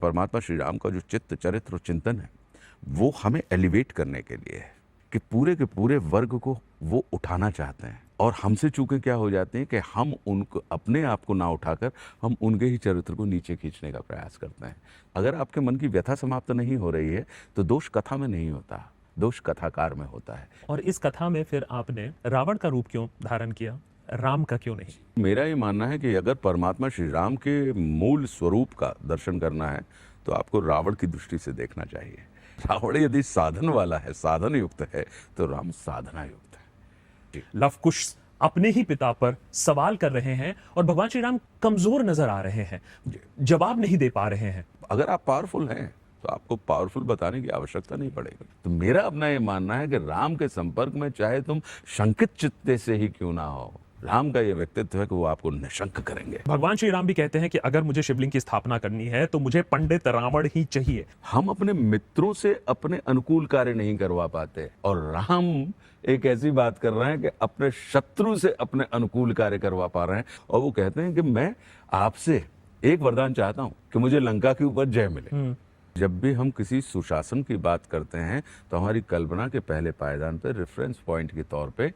परमात्मा श्री राम का जो चित्त चरित्र और चिंतन है वो हमें एलिवेट करने के लिए है कि पूरे के पूरे वर्ग को वो उठाना चाहते हैं। और हमसे चूकें क्या हो जाती हैं कि हम उनको अपने आप को ना उठाकर हम उनके ही चरित्र को नीचे खींचने का प्रयास करते हैं। अगर आपके मन की व्यथा समाप्त नहीं हो रही है तो दोष कथा में नहीं होता, दोष कथाकार में होता है। और इस कथा में फिर आपने रावण का रूप क्यों धारण किया, राम का क्यों नहीं? मेरा ये मानना है कि अगर परमात्मा श्री राम के मूल स्वरूप का दर्शन करना है तो आपको रावण की दृष्टि से देखना चाहिए। रावण यदि साधन वाला है, साधन युक्त है, तो राम साधना युक्त है। लव कुश अपने ही पिता पर सवाल कर रहे हैं और भगवान श्री राम कमजोर नजर आ रहे हैं, जवाब नहीं दे पा रहे हैं। अगर आप पावरफुल हैं तो आपको पावरफुल बताने की आवश्यकता नहीं पड़ेगी। तो मेरा अपना ये मानना है कि राम के संपर्क में चाहे तुम शंकित चित्ते से ही क्यों ना हो, राम का ये व्यक्तित्व है कि वो आपको निशंक करेंगे। भगवान श्री राम भी कहते हैं कि अगर मुझे शिवलिंग की स्थापना करनी है तो मुझे पंडित रावण ही चाहिए। हम अपने मित्रों से अपने अनुकूल कार्य नहीं करवा पाते और राम एक ऐसी बात कर रहे हैं कि अपने शत्रु से अपने अनुकूल कार्य करवा पा रहे हैं। और वो कहते हैं कि मैं आपसे एक वरदान चाहता हूं कि मुझे लंका के ऊपर जय मिले। जब भी हम किसी सुशासन की बात करते हैं तो हमारी कल्पना के पहले पायदान पर रेफरेंस पॉइंट के तौर पे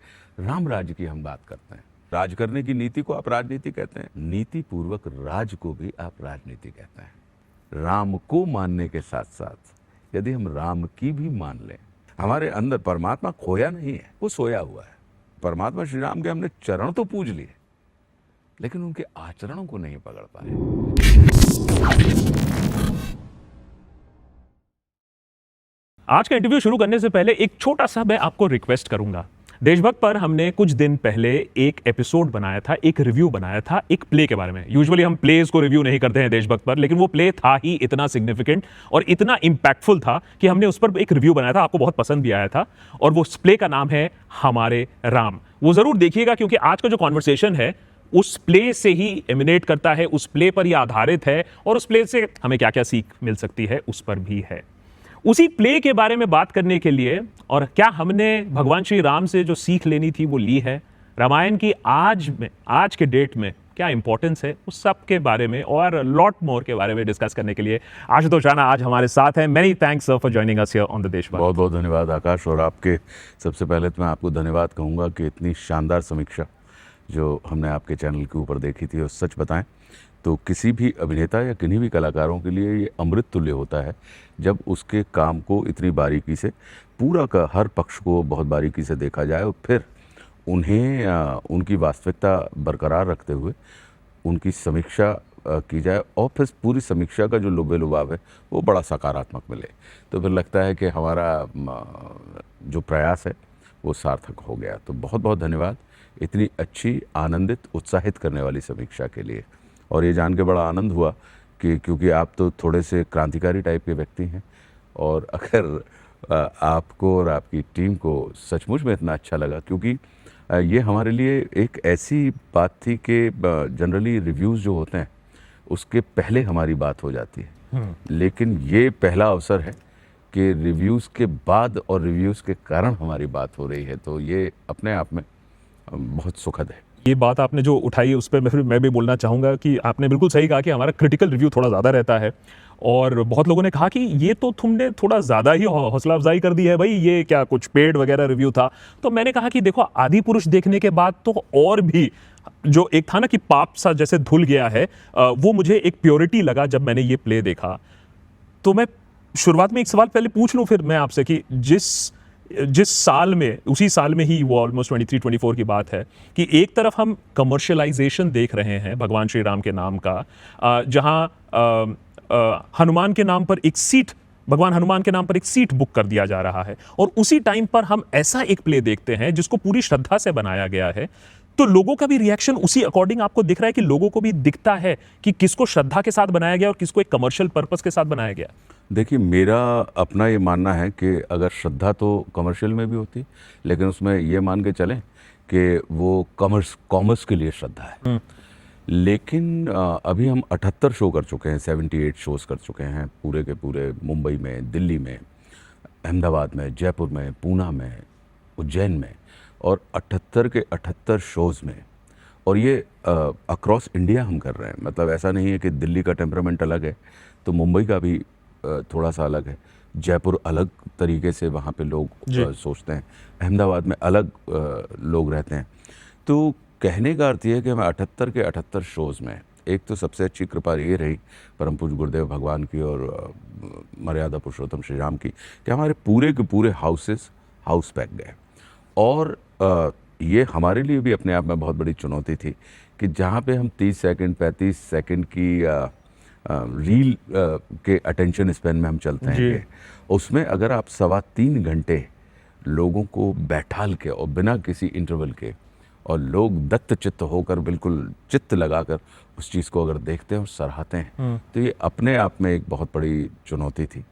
राम राज्य की हम बात करते हैं। राज करने की नीति को आप राजनीति कहते हैं, नीति पूर्वक राज को भी आप राजनीति कहते हैं। राम को मानने के साथ साथ यदि हम राम की भी मान लें, हमारे अंदर परमात्मा खोया नहीं है, वो सोया हुआ है। परमात्मा श्री राम के हमने चरण तो पूज लिए लेकिन उनके आचरणों को नहीं पकड़ पाए। आज का इंटरव्यू शुरू करने से पहले एक छोटा सा मैं आपको रिक्वेस्ट करूंगा। देशभक्त पर हमने कुछ दिन पहले एक एपिसोड बनाया था, एक रिव्यू बनाया था एक प्ले के बारे में। यूजुअली हम प्लेज को रिव्यू नहीं करते हैं देशभक्त पर, लेकिन वो प्ले था ही इतना सिग्निफिकेंट और इतना इंपैक्टफुल था कि हमने उस पर एक रिव्यू बनाया था। आपको बहुत पसंद भी आया था और वो प्ले का नाम है हमारे राम। वो जरूर देखिएगा क्योंकि आज का जो कॉन्वर्सेशन है उस प्ले से ही एमिनेट करता है, उस प्ले पर ही आधारित है और उस प्ले से हमें क्या क्या सीख मिल सकती है उस पर भी है। उसी प्ले के बारे में बात करने के लिए और क्या हमने भगवान श्री राम से जो सीख लेनी थी वो ली है, रामायण की आज के डेट में क्या इंपॉर्टेंस है, उस सब के बारे में और लॉट मोर के बारे में डिस्कस करने के लिए आशुतोष राणा आज हमारे साथ हैं। Many thanks for joining us here on the देशभक्त। बहुत बहुत धन्यवाद आकाश। और आपके सबसे पहले तो मैं आपको धन्यवाद कहूँगा कि इतनी शानदार समीक्षा जो हमने आपके चैनल के ऊपर देखी थी, और सच बताएं तो किसी भी अभिनेता या किन्हीं भी कलाकारों के लिए ये अमृत तुल्य होता है जब उसके काम को इतनी बारीकी से पूरा का हर पक्ष को बहुत बारीकी से देखा जाए और फिर उन्हें उनकी वास्तविकता बरकरार रखते हुए उनकी समीक्षा की जाए और फिर पूरी समीक्षा का जो लुभाव है वो बड़ा सकारात्मक मिले। तो फिर लगता है कि हमारा जो प्रयास है वो सार्थक हो गया। तो बहुत बहुत धन्यवाद इतनी अच्छी, आनंदित, उत्साहित करने वाली समीक्षा के लिए। और ये जान के बड़ा आनंद हुआ कि क्योंकि आप तो थोड़े से क्रांतिकारी टाइप के व्यक्ति हैं और अगर आपको और आपकी टीम को सचमुच में इतना अच्छा लगा, क्योंकि ये हमारे लिए एक ऐसी बात थी कि जनरली रिव्यूज़ जो होते हैं उसके पहले हमारी बात हो जाती है, लेकिन ये पहला अवसर है कि रिव्यूज़ के बाद और रिव्यूज़ के कारण हमारी बात हो रही है। तो ये अपने आप में बहुत सुखद है। ये बात आपने जो उठाई उस पर मैं भी बोलना चाहूँगा कि आपने बिल्कुल सही कहा कि हमारा क्रिटिकल रिव्यू थोड़ा ज़्यादा रहता है और बहुत लोगों ने कहा कि ये तो तुमने थोड़ा ज़्यादा ही हौसला अफजाई कर दी है भाई, ये क्या कुछ पेड वगैरह रिव्यू था। तो मैंने कहा कि देखो, आदि पुरुष देखने के बाद तो और भी जो एक था ना कि पाप सा जैसे धुल गया है, वो मुझे एक प्योरिटी लगा जब मैंने ये प्ले देखा। तो मैं शुरुआत में एक सवाल पहले पूछ लूँ फिर मैं आपसे कि जिस साल में, उसी साल में ही वो ऑलमोस्ट 23-24 की बात है कि एक तरफ हम कमर्शियलाइजेशन देख रहे हैं भगवान श्री राम के नाम का, जहां हनुमान के नाम पर एक सीट, भगवान हनुमान के नाम पर एक सीट बुक कर दिया जा रहा है, और उसी टाइम पर हम ऐसा एक प्ले देखते हैं जिसको पूरी श्रद्धा से बनाया गया है। तो लोगों का भी रिएक्शन उसी अकॉर्डिंग आपको दिख रहा है कि लोगों को भी दिखता है कि किसको श्रद्धा के साथ बनाया गया और किसको एक कमर्शियल पर्पस के साथ बनाया गया। देखिए, मेरा अपना ये मानना है कि अगर श्रद्धा तो कमर्शियल में भी होती, लेकिन उसमें ये मान के चलें कि वो कॉमर्स के लिए श्रद्धा है। लेकिन अभी हम 78 शो कर चुके हैं, 78 शोज़ कर चुके हैं पूरे के पूरे मुंबई में, दिल्ली में, अहमदाबाद में, जयपुर में, पूना में, उज्जैन में, और 78 के 78 शोज़ में। और ये अक्रॉस इंडिया हम कर रहे हैं। मतलब ऐसा नहीं है कि दिल्ली का टेम्परामेंट अलग है तो मुंबई का भी थोड़ा सा अलग है, जयपुर अलग तरीके से वहाँ पे लोग सोचते हैं, अहमदाबाद में अलग लोग रहते हैं। तो कहने का अर्थ ये है कि मैं 78 के 78 शोज़ में, एक तो सबसे अच्छी कृपा ये रही परम पूज्य गुरुदेव भगवान की और मर्यादा पुरुषोत्तम श्री राम की, कि हमारे पूरे के पूरे हाउस पैक गए। और ये हमारे लिए भी अपने आप में बहुत बड़ी चुनौती थी कि जहाँ पे हम 30 सेकंड 35 सेकंड की रील के अटेंशन स्पैन में हम चलते हैं, उसमें अगर आप 3.25 घंटे लोगों को बैठाल के और बिना किसी इंटरवल के, और लोग दत्त चित्त होकर बिल्कुल चित्त लगाकर उस चीज़ को अगर देखते हैं और सराहते हैं, तो ये अपने आप में एक बहुत बड़ी चुनौती थी।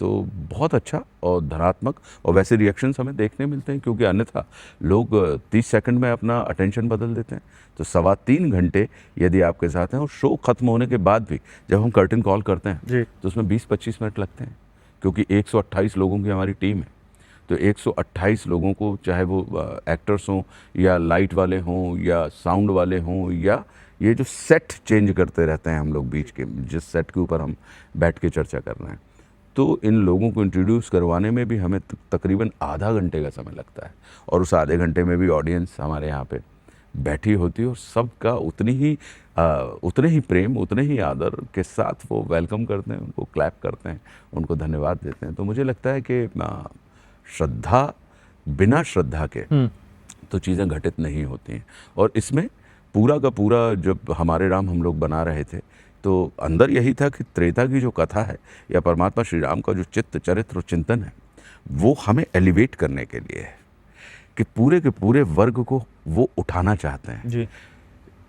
तो बहुत अच्छा और धनात्मक, और वैसे रिएक्शंस हमें देखने मिलते हैं, क्योंकि अन्यथा लोग 30 सेकंड में अपना अटेंशन बदल देते हैं। तो 3.25 घंटे यदि आपके साथ हैं, और शो ख़त्म होने के बाद भी जब हम कर्टन कॉल करते हैं तो उसमें 20-25 मिनट लगते हैं, क्योंकि 128 लोगों की हमारी टीम है। तो 128 लोगों को, चाहे वो एक्टर्स हों या लाइट वाले हों या साउंड वाले हों, या ये जो सेट चेंज करते रहते हैं हम लोग बीच के, जिस सेट के ऊपर हम बैठ के चर्चा कर रहे हैं, तो इन लोगों को इंट्रोड्यूस करवाने में भी हमें तकरीबन आधा घंटे का समय लगता है। और उस आधे घंटे में भी ऑडियंस हमारे यहाँ पे बैठी होती है, और सबका उतने ही प्रेम, उतने ही आदर के साथ वो वेलकम करते हैं, उनको क्लैप करते हैं, उनको धन्यवाद देते हैं। तो मुझे लगता है कि श्रद्धा, बिना श्रद्धा के तो चीज़ें घटित नहीं होती हैं। और इसमें पूरा का पूरा जब हमारे राम हम लोग बना रहे थे, तो अंदर यही था कि त्रेता की जो कथा है या परमात्मा श्री राम का जो चित्त चरित्र और चिंतन है, वो हमें एलिवेट करने के लिए है, कि पूरे के पूरे वर्ग को वो उठाना चाहते हैं जी।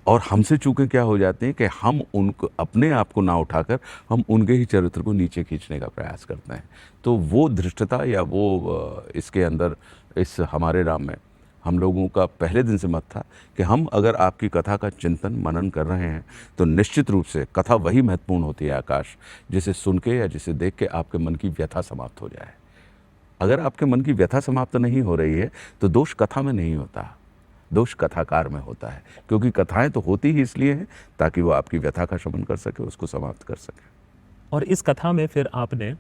और हमसे चूकें क्या हो जाती हैं कि हम उनको, अपने आप को ना उठाकर हम उनके ही चरित्र को नीचे खींचने का प्रयास करते हैं। तो वो धृष्टता या वो इसके अंदर, इस हमारे राम में हम लोगों का पहले दिन से मत था कि हम अगर आपकी कथा का चिंतन मनन कर रहे हैं, तो निश्चित रूप से कथा वही महत्वपूर्ण होती है आकाश, जिसे सुन के या जिसे देख के आपके मन की व्यथा समाप्त हो जाए। अगर आपके मन की व्यथा समाप्त नहीं हो रही है, तो दोष कथा में नहीं होता, दोष कथाकार में होता है। क्योंकि कथाएं तो होती ही इसलिए हैं ताकि वो आपकी व्यथा का शमन कर सके, उसको समाप्त कर सके। और इस कथा में फिर आपने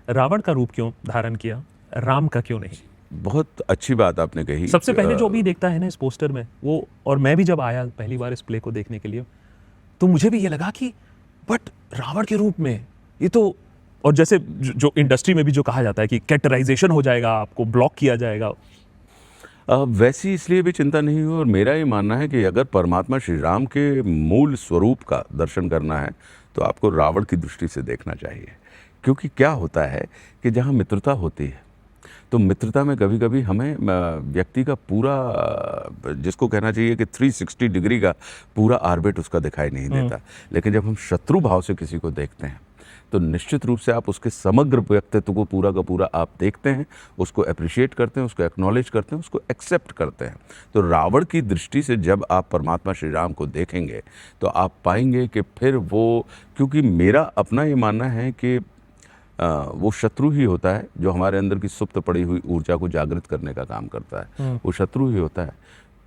रावण का रूप क्यों धारण किया, राम का क्यों नहीं? बहुत अच्छी बात आपने कही। सबसे पहले जो भी देखता है ना इस पोस्टर में वो, और मैं भी जब आया पहली बार इस प्ले को देखने के लिए, तो मुझे भी ये लगा कि बट रावण के रूप में ये तो, और जैसे जो इंडस्ट्री में भी जो कहा जाता है कि कैरेक्टराइजेशन हो जाएगा, आपको ब्लॉक किया जाएगा, वैसी इसलिए भी चिंता नहीं हुई। और मेरा ये मानना है कि अगर परमात्मा श्री राम के मूल स्वरूप का दर्शन करना है, तो आपको रावण की दृष्टि से देखना चाहिए। क्योंकि क्या होता है कि जहाँ मित्रता होती है, तो मित्रता में कभी कभी हमें व्यक्ति का पूरा, जिसको कहना चाहिए कि 360 डिग्री का पूरा आर्बिट उसका दिखाई नहीं देता। लेकिन जब हम शत्रु भाव से किसी को देखते हैं, तो निश्चित रूप से आप उसके समग्र व्यक्तित्व को पूरा का पूरा आप देखते हैं, उसको अप्रिशिएट करते हैं, उसको एक्नॉलेज करते हैं, उसको एक्सेप्ट करते हैं। तो रावण की दृष्टि से जब आप परमात्मा श्री राम को देखेंगे, तो आप पाएंगे कि फिर वो, क्योंकि मेरा अपना ये मानना है कि वो शत्रु ही होता है जो हमारे अंदर की सुप्त पड़ी हुई ऊर्जा को जागृत करने का काम करता है। वो शत्रु ही होता है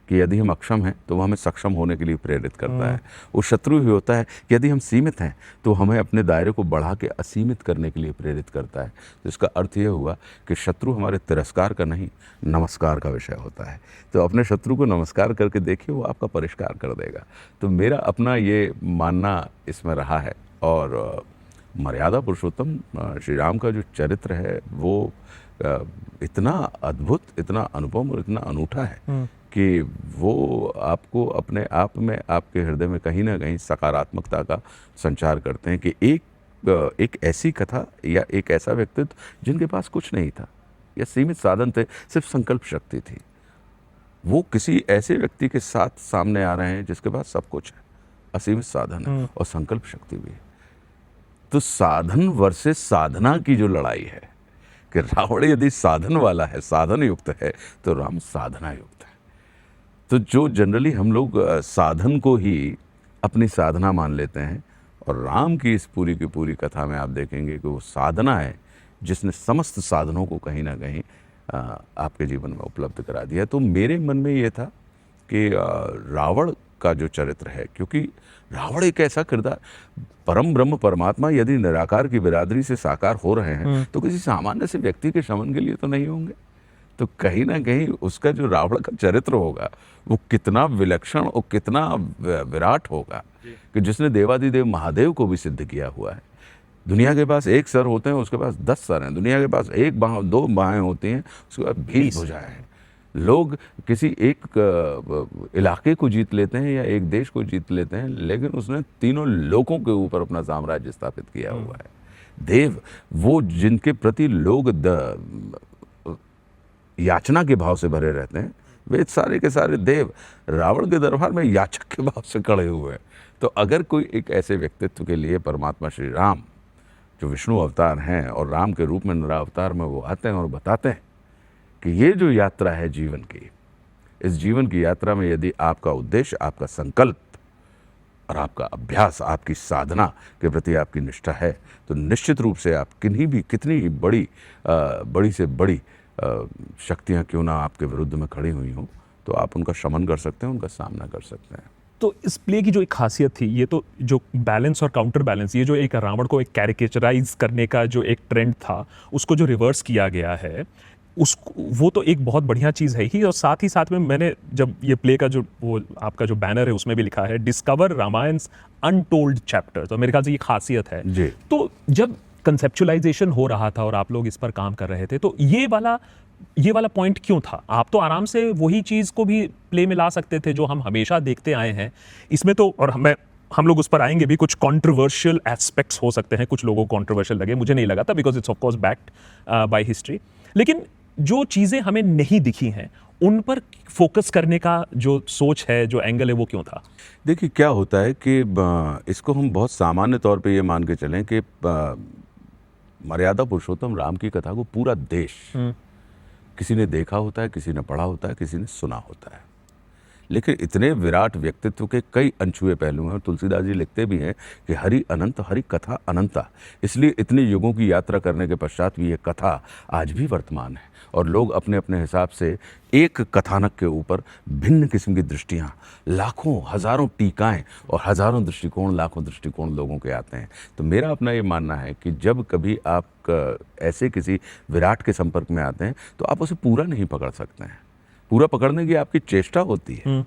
कि यदि हम अक्षम हैं तो वो हमें सक्षम होने के लिए प्रेरित करता है। वो शत्रु ही होता है कि यदि हम सीमित हैं तो हमें अपने दायरे को बढ़ा के असीमित करने के लिए प्रेरित करता है। तो इसका अर्थ ये हुआ कि शत्रु हमारे तिरस्कार का नहीं, नमस्कार का विषय होता है। तो अपने शत्रु को नमस्कार करके देखिए, वो आपका परिष्कार कर देगा। तो मेरा अपना ये मानना इसमें रहा है। और मर्यादा पुरुषोत्तम श्री राम का जो चरित्र है वो इतना अद्भुत, इतना अनुपम और इतना अनूठा है कि वो आपको अपने आप में, आपके हृदय में कहीं ना कहीं सकारात्मकता का संचार करते हैं कि एक ऐसी कथा या एक ऐसा व्यक्तित्व जिनके पास कुछ नहीं था या सीमित साधन थे, सिर्फ संकल्प शक्ति थी, वो किसी ऐसे व्यक्ति के साथ सामने आ रहे हैं जिसके पास सब कुछ है, असीमित साधन है और संकल्प शक्ति भी है। तो साधन वर्सेस साधना की जो लड़ाई है कि रावण यदि साधन वाला है, साधन युक्त है, तो राम साधना युक्त है। तो जो जनरली हम लोग साधन को ही अपनी साधना मान लेते हैं, और राम की इस पूरी की पूरी कथा में आप देखेंगे कि वो साधना है जिसने समस्त साधनों को कहीं ना कहीं आपके जीवन में उपलब्ध करा दिया। तो मेरे मन में ये था कि रावण का जो चरित्र है, क्योंकि रावण एक ऐसा किरदार, परम ब्रह्म परमात्मा यदि निराकार की बिरादरी से साकार हो रहे हैं तो किसी सामान्य से व्यक्ति के शमन के लिए तो नहीं होंगे। तो कहीं ना कहीं उसका जो रावण का चरित्र होगा वो कितना विलक्षण और कितना विराट होगा कि जिसने देवादिदेव महादेव को भी सिद्ध किया हुआ है। दुनिया के पास एक सर होते हैं, उसके पास 10 सर हैं। दुनिया के पास एक बाह 2 बाहें होती हैं, उसके पास 20 भुजाएं हैं। लोग किसी एक इलाके को जीत लेते हैं या एक देश को जीत लेते हैं, लेकिन उसने तीनों लोकों के ऊपर अपना साम्राज्य स्थापित किया हुआ है। देव वो जिनके प्रति लोग याचना के भाव से भरे रहते हैं, वे सारे के सारे देव रावण के दरबार में याचक के भाव से खड़े हुए हैं। तो अगर कोई एक ऐसे व्यक्तित्व के लिए परमात्मा श्री राम जो विष्णु अवतार हैं और राम के रूप में नरावतार में वो आते हैं और बताते हैं कि ये जो यात्रा है जीवन की, इस जीवन की यात्रा में यदि आपका उद्देश्य, आपका संकल्प और आपका अभ्यास, आपकी साधना के प्रति आपकी निष्ठा है, तो निश्चित रूप से आप कितनी ही बड़ी से बड़ी शक्तियाँ क्यों ना आपके विरुद्ध में खड़ी हुई हों, तो आप उनका शमन कर सकते हैं, उनका सामना कर सकते हैं। तो इस प्ले की जो एक खासियत थी, ये तो जो बैलेंस और काउंटर बैलेंस, ये जो एक रावण को एक कैरिकेचराइज करने का जो एक ट्रेंड था, उसको जो रिवर्स किया गया है, वो तो एक बहुत बढ़िया चीज़ है ही। और साथ में मैंने जब ये प्ले का जो वो आपका जो बैनर है उसमें भी लिखा है डिस्कवर रामायण्स अनटोल्ड चैप्टर, तो मेरे ख्याल से ये खासियत है जी। तो जब कंसेप्चुअलाइजेशन हो रहा था और आप लोग इस पर काम कर रहे थे, तो ये वाला पॉइंट क्यों था? आप तो आराम से वही चीज़ को भी प्ले में ला सकते थे जो हम हमेशा देखते आए हैं इसमें तो। और हम लोग उस पर आएंगे भी, कुछ कंट्रोवर्शियल एस्पेक्ट्स हो सकते हैं, कुछ लोगों को कंट्रोवर्शियल लगे, मुझे नहीं लगा था, because it's of course backed by history. लेकिन जो चीज़ें हमें नहीं दिखी हैं उन पर फोकस करने का जो सोच है, जो एंगल है, वो क्यों था? देखिए क्या होता है कि इसको हम बहुत सामान्य तौर पे ये मान के चलें कि मर्यादा पुरुषोत्तम राम की कथा को पूरा देश किसी ने देखा होता है, किसी ने पढ़ा होता है, किसी ने सुना होता है। लेकिन इतने विराट व्यक्तित्व के कई अनछुए पहलू हैं और तुलसीदास जी लिखते भी हैं कि हरि अनंत हरि कथा अनंता। इसलिए इतने युगों की यात्रा करने के पश्चात भी ये कथा आज भी वर्तमान है और लोग अपने अपने हिसाब से एक कथानक के ऊपर भिन्न किस्म की दृष्टियाँ, लाखों हजारों टीकाएं और हजारों दृष्टिकोण, लाखों दृष्टिकोण लोगों के आते हैं। तो मेरा अपना ये मानना है कि जब कभी आप ऐसे किसी विराट के संपर्क में आते हैं तो आप उसे पूरा नहीं पकड़ सकते हैं। पूरा पकड़ने की आपकी चेष्टा होती है,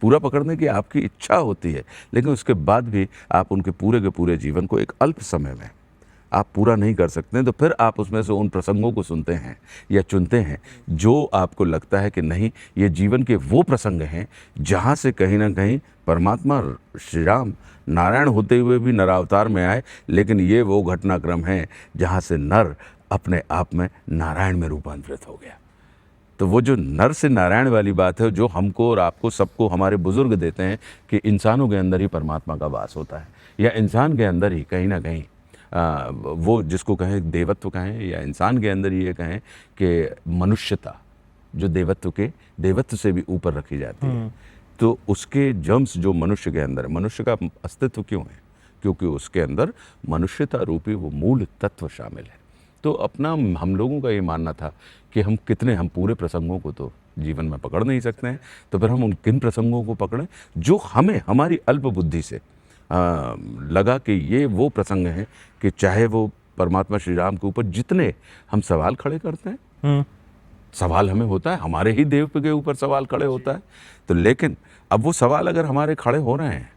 पूरा पकड़ने की आपकी इच्छा होती है, लेकिन उसके बाद भी आप उनके पूरे के पूरे जीवन को एक अल्प समय में आप पूरा नहीं कर सकते हैं। तो फिर आप उसमें से उन प्रसंगों को सुनते हैं या चुनते हैं जो आपको लगता है कि नहीं, ये जीवन के वो प्रसंग हैं जहाँ से कहीं ना कहीं परमात्मा श्री राम नारायण होते हुए भी नरावतार में आए, लेकिन ये वो घटनाक्रम है जहाँ से नर अपने आप में नारायण में रूपांतरित हो गया। तो वो जो नर से नारायण वाली बात है, जो हमको और आपको सबको हमारे बुजुर्ग देते हैं कि इंसानों के अंदर ही परमात्मा का वास होता है, या इंसान के अंदर ही कहीं ना कहीं वो जिसको कहें देवत्व कहें, या इंसान के अंदर ये कहें कि मनुष्यता जो देवत्व से भी ऊपर रखी जाती है, तो उसके जर्म्स जो मनुष्य के अंदर, मनुष्य का अस्तित्व क्यों है? क्योंकि उसके अंदर मनुष्यता रूपी वो मूल तत्व शामिल है। तो अपना हम लोगों का ये मानना था कि हम पूरे प्रसंगों को तो जीवन में पकड़ नहीं सकते हैं, तो फिर हम उन किन प्रसंगों को पकड़ें जो हमें हमारी अल्प बुद्धि से लगा कि ये वो प्रसंग हैं कि चाहे वो परमात्मा श्री राम के ऊपर जितने हम सवाल खड़े करते हैं, सवाल हमें होता है, हमारे ही देव के ऊपर सवाल खड़े होता है, तो लेकिन अब वो सवाल अगर हमारे खड़े हो रहे हैं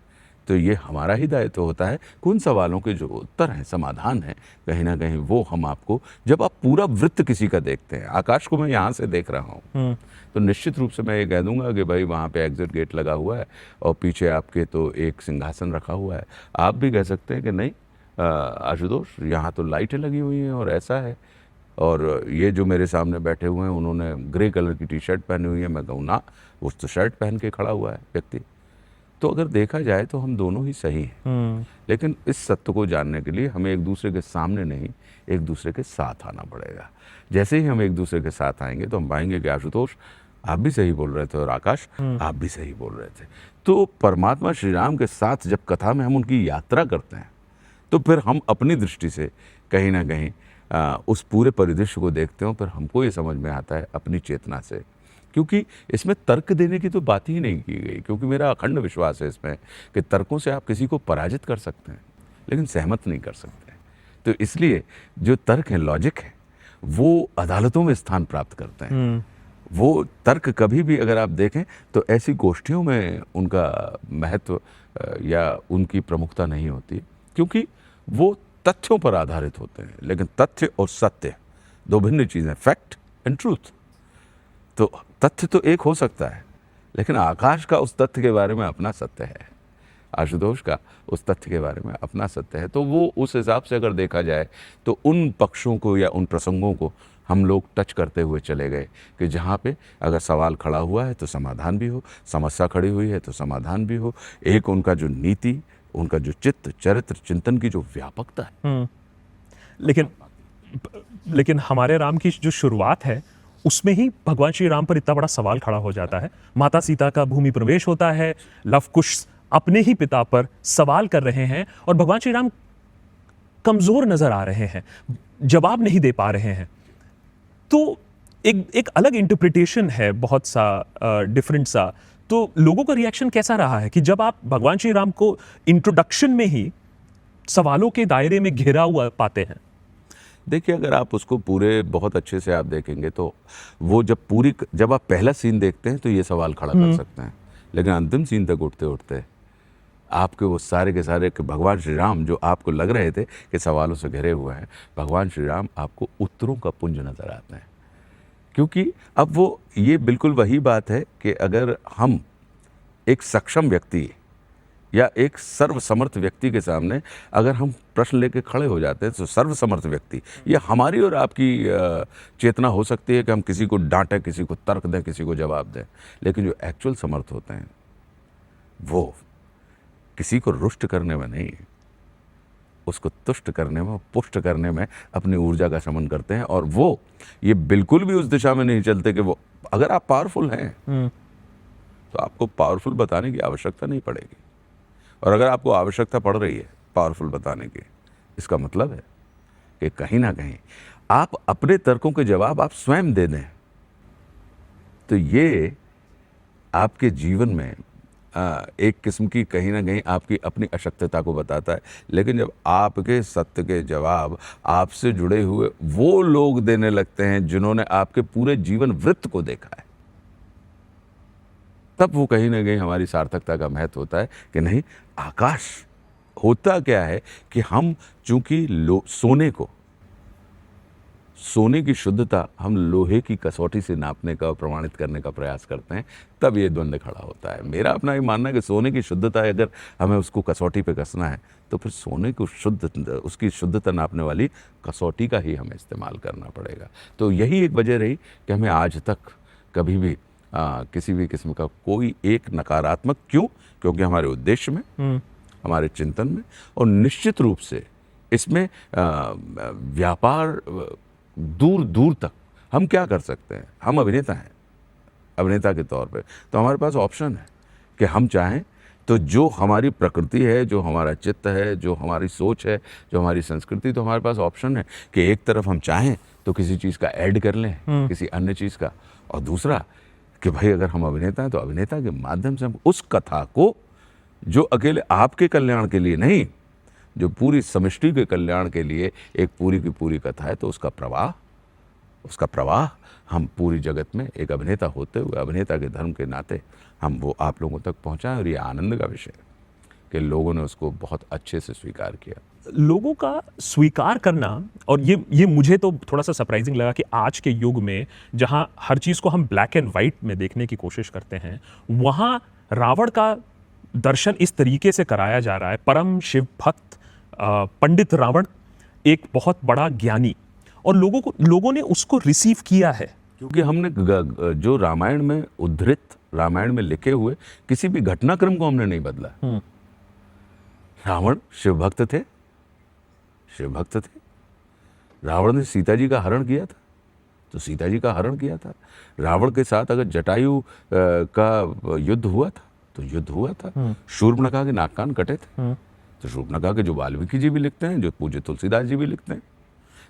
तो ये हमारा ही दायित्व होता है कि उन सवालों के जो उत्तर हैं, समाधान हैं, कहीं ना कहीं वो हम आपको, जब आप पूरा वृत्त किसी का देखते हैं, आकाश को मैं यहाँ से देख रहा हूँ तो निश्चित रूप से मैं ये कह दूंगा कि भाई वहाँ पे एग्जिट गेट लगा हुआ है और पीछे आपके तो एक सिंहासन रखा हुआ है। आप भी कह सकते हैं कि नहीं आशुतोष, यहाँ तो लाइटें लगी हुई हैं और ऐसा है, और ये जो मेरे सामने बैठे हुए हैं उन्होंने ग्रे कलर की टी शर्ट पहनी हुई है। मैं कहूँ ना, वो तो शर्ट पहन के खड़ा हुआ है व्यक्ति। तो अगर देखा जाए तो हम दोनों ही सही हैं, लेकिन इस सत्य को जानने के लिए हमें एक दूसरे के सामने नहीं, एक दूसरे के साथ आना पड़ेगा। जैसे ही हम एक दूसरे के साथ आएंगे तो हम पाएंगे कि आशुतोष आप भी सही बोल रहे थे और आकाश आप भी सही बोल रहे थे। तो परमात्मा श्री राम के साथ जब कथा में हम उनकी यात्रा करते हैं तो फिर हम अपनी दृष्टि से कहीं ना कहीं उस पूरे परिदृश्य को देखते हो, फिर हमको ये समझ में आता है अपनी चेतना से क्योंकि इसमें तर्क देने की तो बात ही नहीं की गई, क्योंकि मेरा अखंड विश्वास है इसमें कि तर्कों से आप किसी को पराजित कर सकते हैं लेकिन सहमत नहीं कर सकते। तो इसलिए जो तर्क है, लॉजिक है, वो अदालतों में स्थान प्राप्त करते हैं। वो तर्क कभी भी अगर आप देखें तो ऐसी गोष्ठियों में उनका महत्व या उनकी प्रमुखता नहीं होती, क्योंकि वो तथ्यों पर आधारित होते हैं। लेकिन तथ्य और सत्य दो भिन्न चीज़ें, फैक्ट एंड ट्रूथ। तो तथ्य तो एक हो सकता है, लेकिन आकाश का उस तथ्य के बारे में अपना सत्य है, आशुतोष का उस तथ्य के बारे में अपना सत्य है। तो वो उस हिसाब से अगर देखा जाए तो उन पक्षों को या उन प्रसंगों को हम लोग टच करते हुए चले गए कि जहाँ पे अगर सवाल खड़ा हुआ है तो समाधान भी हो, समस्या खड़ी हुई है तो समाधान भी हो। एक उनका जो नीति, उनका जो चित्त चरित्र चिंतन की जो व्यापकता है। लेकिन हमारे राम की जो शुरुआत है उसमें ही भगवान श्री राम पर इतना बड़ा सवाल खड़ा हो जाता है। माता सीता का भूमि प्रवेश होता है, लव कुश अपने ही पिता पर सवाल कर रहे हैं और भगवान श्री राम कमजोर नजर आ रहे हैं, जवाब नहीं दे पा रहे हैं। तो एक अलग इंटरप्रिटेशन है, बहुत सा डिफरेंट सा। तो लोगों का रिएक्शन कैसा रहा है कि जब आप भगवान श्री राम को इंट्रोडक्शन में ही सवालों के दायरे में घिरा हुआ पाते हैं? देखिए, अगर आप उसको पूरे बहुत अच्छे से आप देखेंगे तो वो जब आप पहला सीन देखते हैं तो ये सवाल खड़ा कर सकते हैं, लेकिन अंतिम सीन तक उठते उठते आपके वो सारे के सारे कि भगवान श्री राम जो आपको लग रहे थे कि सवालों से घिरे हुए हैं, भगवान श्री राम आपको उत्तरों का पुंज नजर आते हैं। क्योंकि अब वो ये बिल्कुल वही बात है कि अगर हम एक सक्षम व्यक्ति या एक सर्वसमर्थ व्यक्ति के सामने अगर हम प्रश्न लेके खड़े हो जाते हैं तो सर्वसमर्थ व्यक्ति, ये हमारी और आपकी चेतना हो सकती है कि हम किसी को डांटें, किसी को तर्क दें, किसी को जवाब दें, लेकिन जो एक्चुअल समर्थ होते हैं वो किसी को रुष्ट करने में नहीं, उसको तुष्ट करने में, पुष्ट करने में अपनी ऊर्जा का शमन करते हैं। और वो ये बिल्कुल भी उस दिशा में नहीं चलते कि वो, अगर आप पावरफुल हैं तो आपको पावरफुल बताने की आवश्यकता नहीं पड़ेगी, और अगर आपको आवश्यकता पड़ रही है पावरफुल बताने की, इसका मतलब है कि कहीं ना कहीं आप अपने तर्कों के जवाब आप स्वयं दे दें। तो ये आपके जीवन में एक किस्म की कहीं ना कहीं आपकी अपनी अशक्तता को बताता है। लेकिन जब आपके सत्य के जवाब आपसे जुड़े हुए वो लोग देने लगते हैं जिन्होंने आपके पूरे जीवन वृत्त को देखा है, तब वो कहीं ना कहीं हमारी सार्थकता का महत्व होता है कि नहीं, आकाश होता क्या है कि हम चूंकि सोने की शुद्धता हम लोहे की कसौटी से नापने का और प्रमाणित करने का प्रयास करते हैं, तब ये द्वंद्व खड़ा होता है। मेरा अपना ये मानना है कि सोने की शुद्धता अगर हमें उसको कसौटी पे कसना है तो फिर सोने को उसकी शुद्धता नापने वाली कसौटी का ही हमें इस्तेमाल करना पड़ेगा। तो यही एक वजह रही कि हमें आज तक कभी भी किसी भी किस्म का कोई एक नकारात्मक, क्योंकि हमारे उद्देश्य में, हमारे चिंतन में, और निश्चित रूप से इसमें व्यापार दूर दूर तक हम क्या कर सकते हैं। हम अभिनेता हैं, अभिनेता के तौर पे तो हमारे पास ऑप्शन है कि हम चाहें तो जो हमारी प्रकृति है, जो हमारा चित्त है, जो हमारी सोच है, जो हमारी संस्कृति, तो हमारे पास ऑप्शन है कि एक तरफ हम चाहें तो किसी चीज़ का ऐड कर लें, किसी अन्य चीज़ का, और दूसरा कि भाई अगर हम अभिनेता हैं तो अभिनेता के माध्यम से हम उस कथा को, जो अकेले आपके कल्याण के लिए नहीं, जो पूरी समष्टि के कल्याण के लिए एक पूरी की पूरी कथा है, तो उसका प्रवाह हम पूरी जगत में एक अभिनेता होते हुए, अभिनेता के धर्म के नाते हम वो आप लोगों तक पहुंचाएं। और ये आनंद का विषय है कि लोगों ने उसको बहुत अच्छे से स्वीकार किया। लोगों का स्वीकार करना, और ये मुझे तो थोड़ा सा सरप्राइजिंग लगा कि आज के युग में जहां हर चीज़ को हम ब्लैक एंड वाइट में देखने की कोशिश करते हैं, वहां रावण का दर्शन इस तरीके से कराया जा रहा है। परम शिव भक्त पंडित रावण एक बहुत बड़ा ज्ञानी, और लोगों ने उसको रिसीव किया है। क्योंकि हमने जो रामायण में उद्धृत, रामायण में लिखे हुए किसी भी घटनाक्रम को हमने नहीं बदला। रावण शिव भक्त थे, रावण ने सीता जी का हरण किया था तो सीता जी का हरण किया था। रावण के साथ अगर जटायु का युद्ध हुआ था तो युद्ध हुआ था। शूर्पणखा के नाक कान कटे थे तो शूर्पणखा के जो वाल्मीकि जी भी लिखते हैं, जो पूज्य तुलसीदास जी भी लिखते हैं।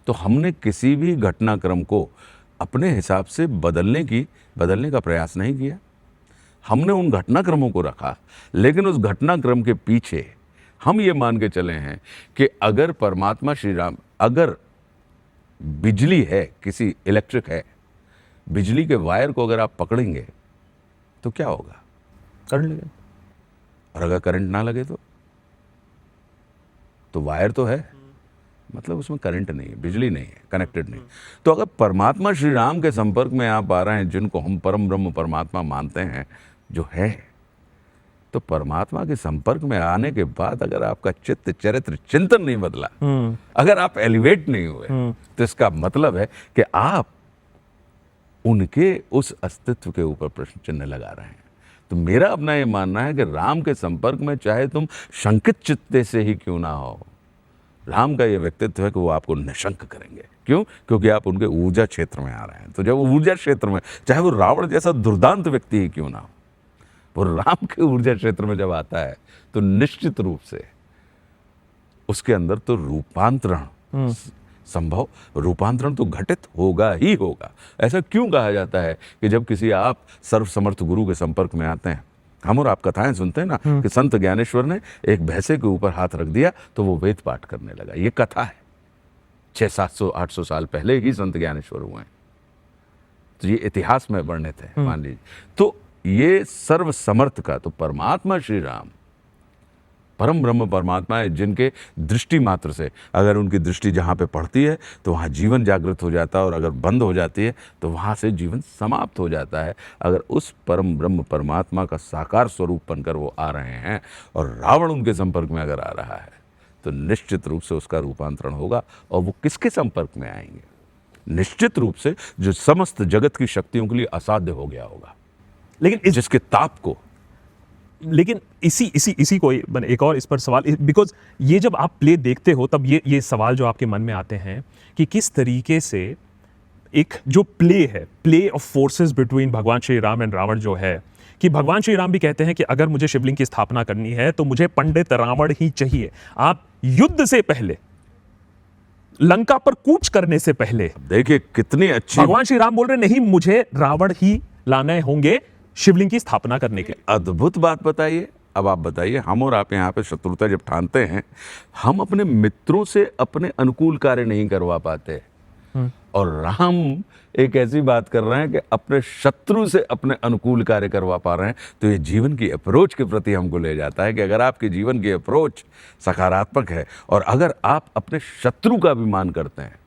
तो हमने किसी भी घटनाक्रम को अपने हिसाब से बदलने का प्रयास नहीं किया। हमने उन घटनाक्रमों को रखा, लेकिन उस घटनाक्रम के पीछे हम ये मान के चले हैं कि अगर परमात्मा श्री राम, अगर बिजली है, किसी इलेक्ट्रिक है, बिजली के वायर को अगर आप पकड़ेंगे तो क्या होगा? करंट लगे। और अगर करंट ना लगे तो वायर तो है, मतलब उसमें करंट नहीं है, बिजली नहीं है, कनेक्टेड नहीं। तो अगर परमात्मा श्री राम के संपर्क में आप आ रहे हैं, जिनको हम परम ब्रह्म परमात्मा मानते हैं, जो है, तो परमात्मा के संपर्क में आने के बाद अगर आपका चित्त चरित्र चिंतन नहीं बदला, अगर आप एलिवेट नहीं हुए, तो इसका मतलब है कि आप उनके उस अस्तित्व के ऊपर प्रश्न चिन्ह लगा रहे हैं। तो मेरा अपना ये मानना है कि राम के संपर्क में चाहे तुम शंकित चित्ते से ही क्यों ना हो, राम का ये व्यक्तित्व है कि वो आपको निशंक करेंगे। क्यों? क्योंकि आप उनके ऊर्जा क्षेत्र में आ रहे हैं। तो जब वो ऊर्जा क्षेत्र में, चाहे वो रावण जैसा दुर्दांत व्यक्ति ही क्यों ना हो, वो राम के ऊर्जा क्षेत्र में जब आता है तो निश्चित रूप से उसके अंदर तो रूपांतरण संभव, रूपांतरण तो घटित होगा ही होगा। ऐसा क्यों कहा जाता है कि जब किसी आप सर्वसमर्थ गुरु के संपर्क में आते हैं, हम और आप कथाएं सुनते हैं ना कि संत ज्ञानेश्वर ने एक भैंसे के ऊपर हाथ रख दिया तो वो वेद पाठ करने लगा। ये कथा है, 600-700-800 साल पहले ही संत ज्ञानेश्वर हुए हैं। तो ये इतिहास में वर्णित है, मान लीजिए। तो ये सर्व समर्थ का, तो परमात्मा श्री राम परम ब्रह्म परमात्मा है, जिनके दृष्टि मात्र से, अगर उनकी दृष्टि जहाँ पे पड़ती है तो वहाँ जीवन जागृत हो जाता है, और अगर बंद हो जाती है तो वहाँ से जीवन समाप्त हो जाता है। अगर उस परम ब्रह्म परमात्मा का साकार स्वरूप बनकर वो आ रहे हैं और रावण उनके संपर्क में अगर आ रहा है, तो निश्चित रूप से उसका रूपांतरण होगा। और वो किसके संपर्क में आएंगे? निश्चित रूप से जो समस्त जगत की शक्तियों के लिए असाध्य हो गया होगा, लेकिन जिसके ताप को, लेकिन इसी को एक और इस पर सवाल, बिकॉज ये जब आप प्ले देखते हो तब ये सवाल जो आपके मन में आते हैं कि किस तरीके से एक जो प्ले है, प्ले ऑफ फोर्सेस बिटवीन भगवान श्री राम एंड रावण, जो है कि भगवान श्री राम भी कहते हैं कि अगर मुझे शिवलिंग की स्थापना करनी है तो मुझे पंडित रावण ही चाहिए। आप युद्ध से पहले, लंका पर कूच करने से पहले, देखिए कितनी अच्छी, भगवान श्री राम बोल रहे नहीं, मुझे रावण ही लाने होंगे शिवलिंग की स्थापना करने के लिए। अद्भुत बात बताइए। अब आप बताइए, हम और आप यहाँ पे शत्रुता जब ठानते हैं, हम अपने मित्रों से अपने अनुकूल कार्य नहीं करवा पाते, और राम एक ऐसी बात कर रहे हैं कि अपने शत्रु से अपने अनुकूल कार्य करवा पा रहे हैं। तो ये जीवन की अप्रोच के प्रति हमको ले जाता है कि अगर आपके जीवन की अप्रोच सकारात्मक है, और अगर आप अपने शत्रु का भी मान करते हैं,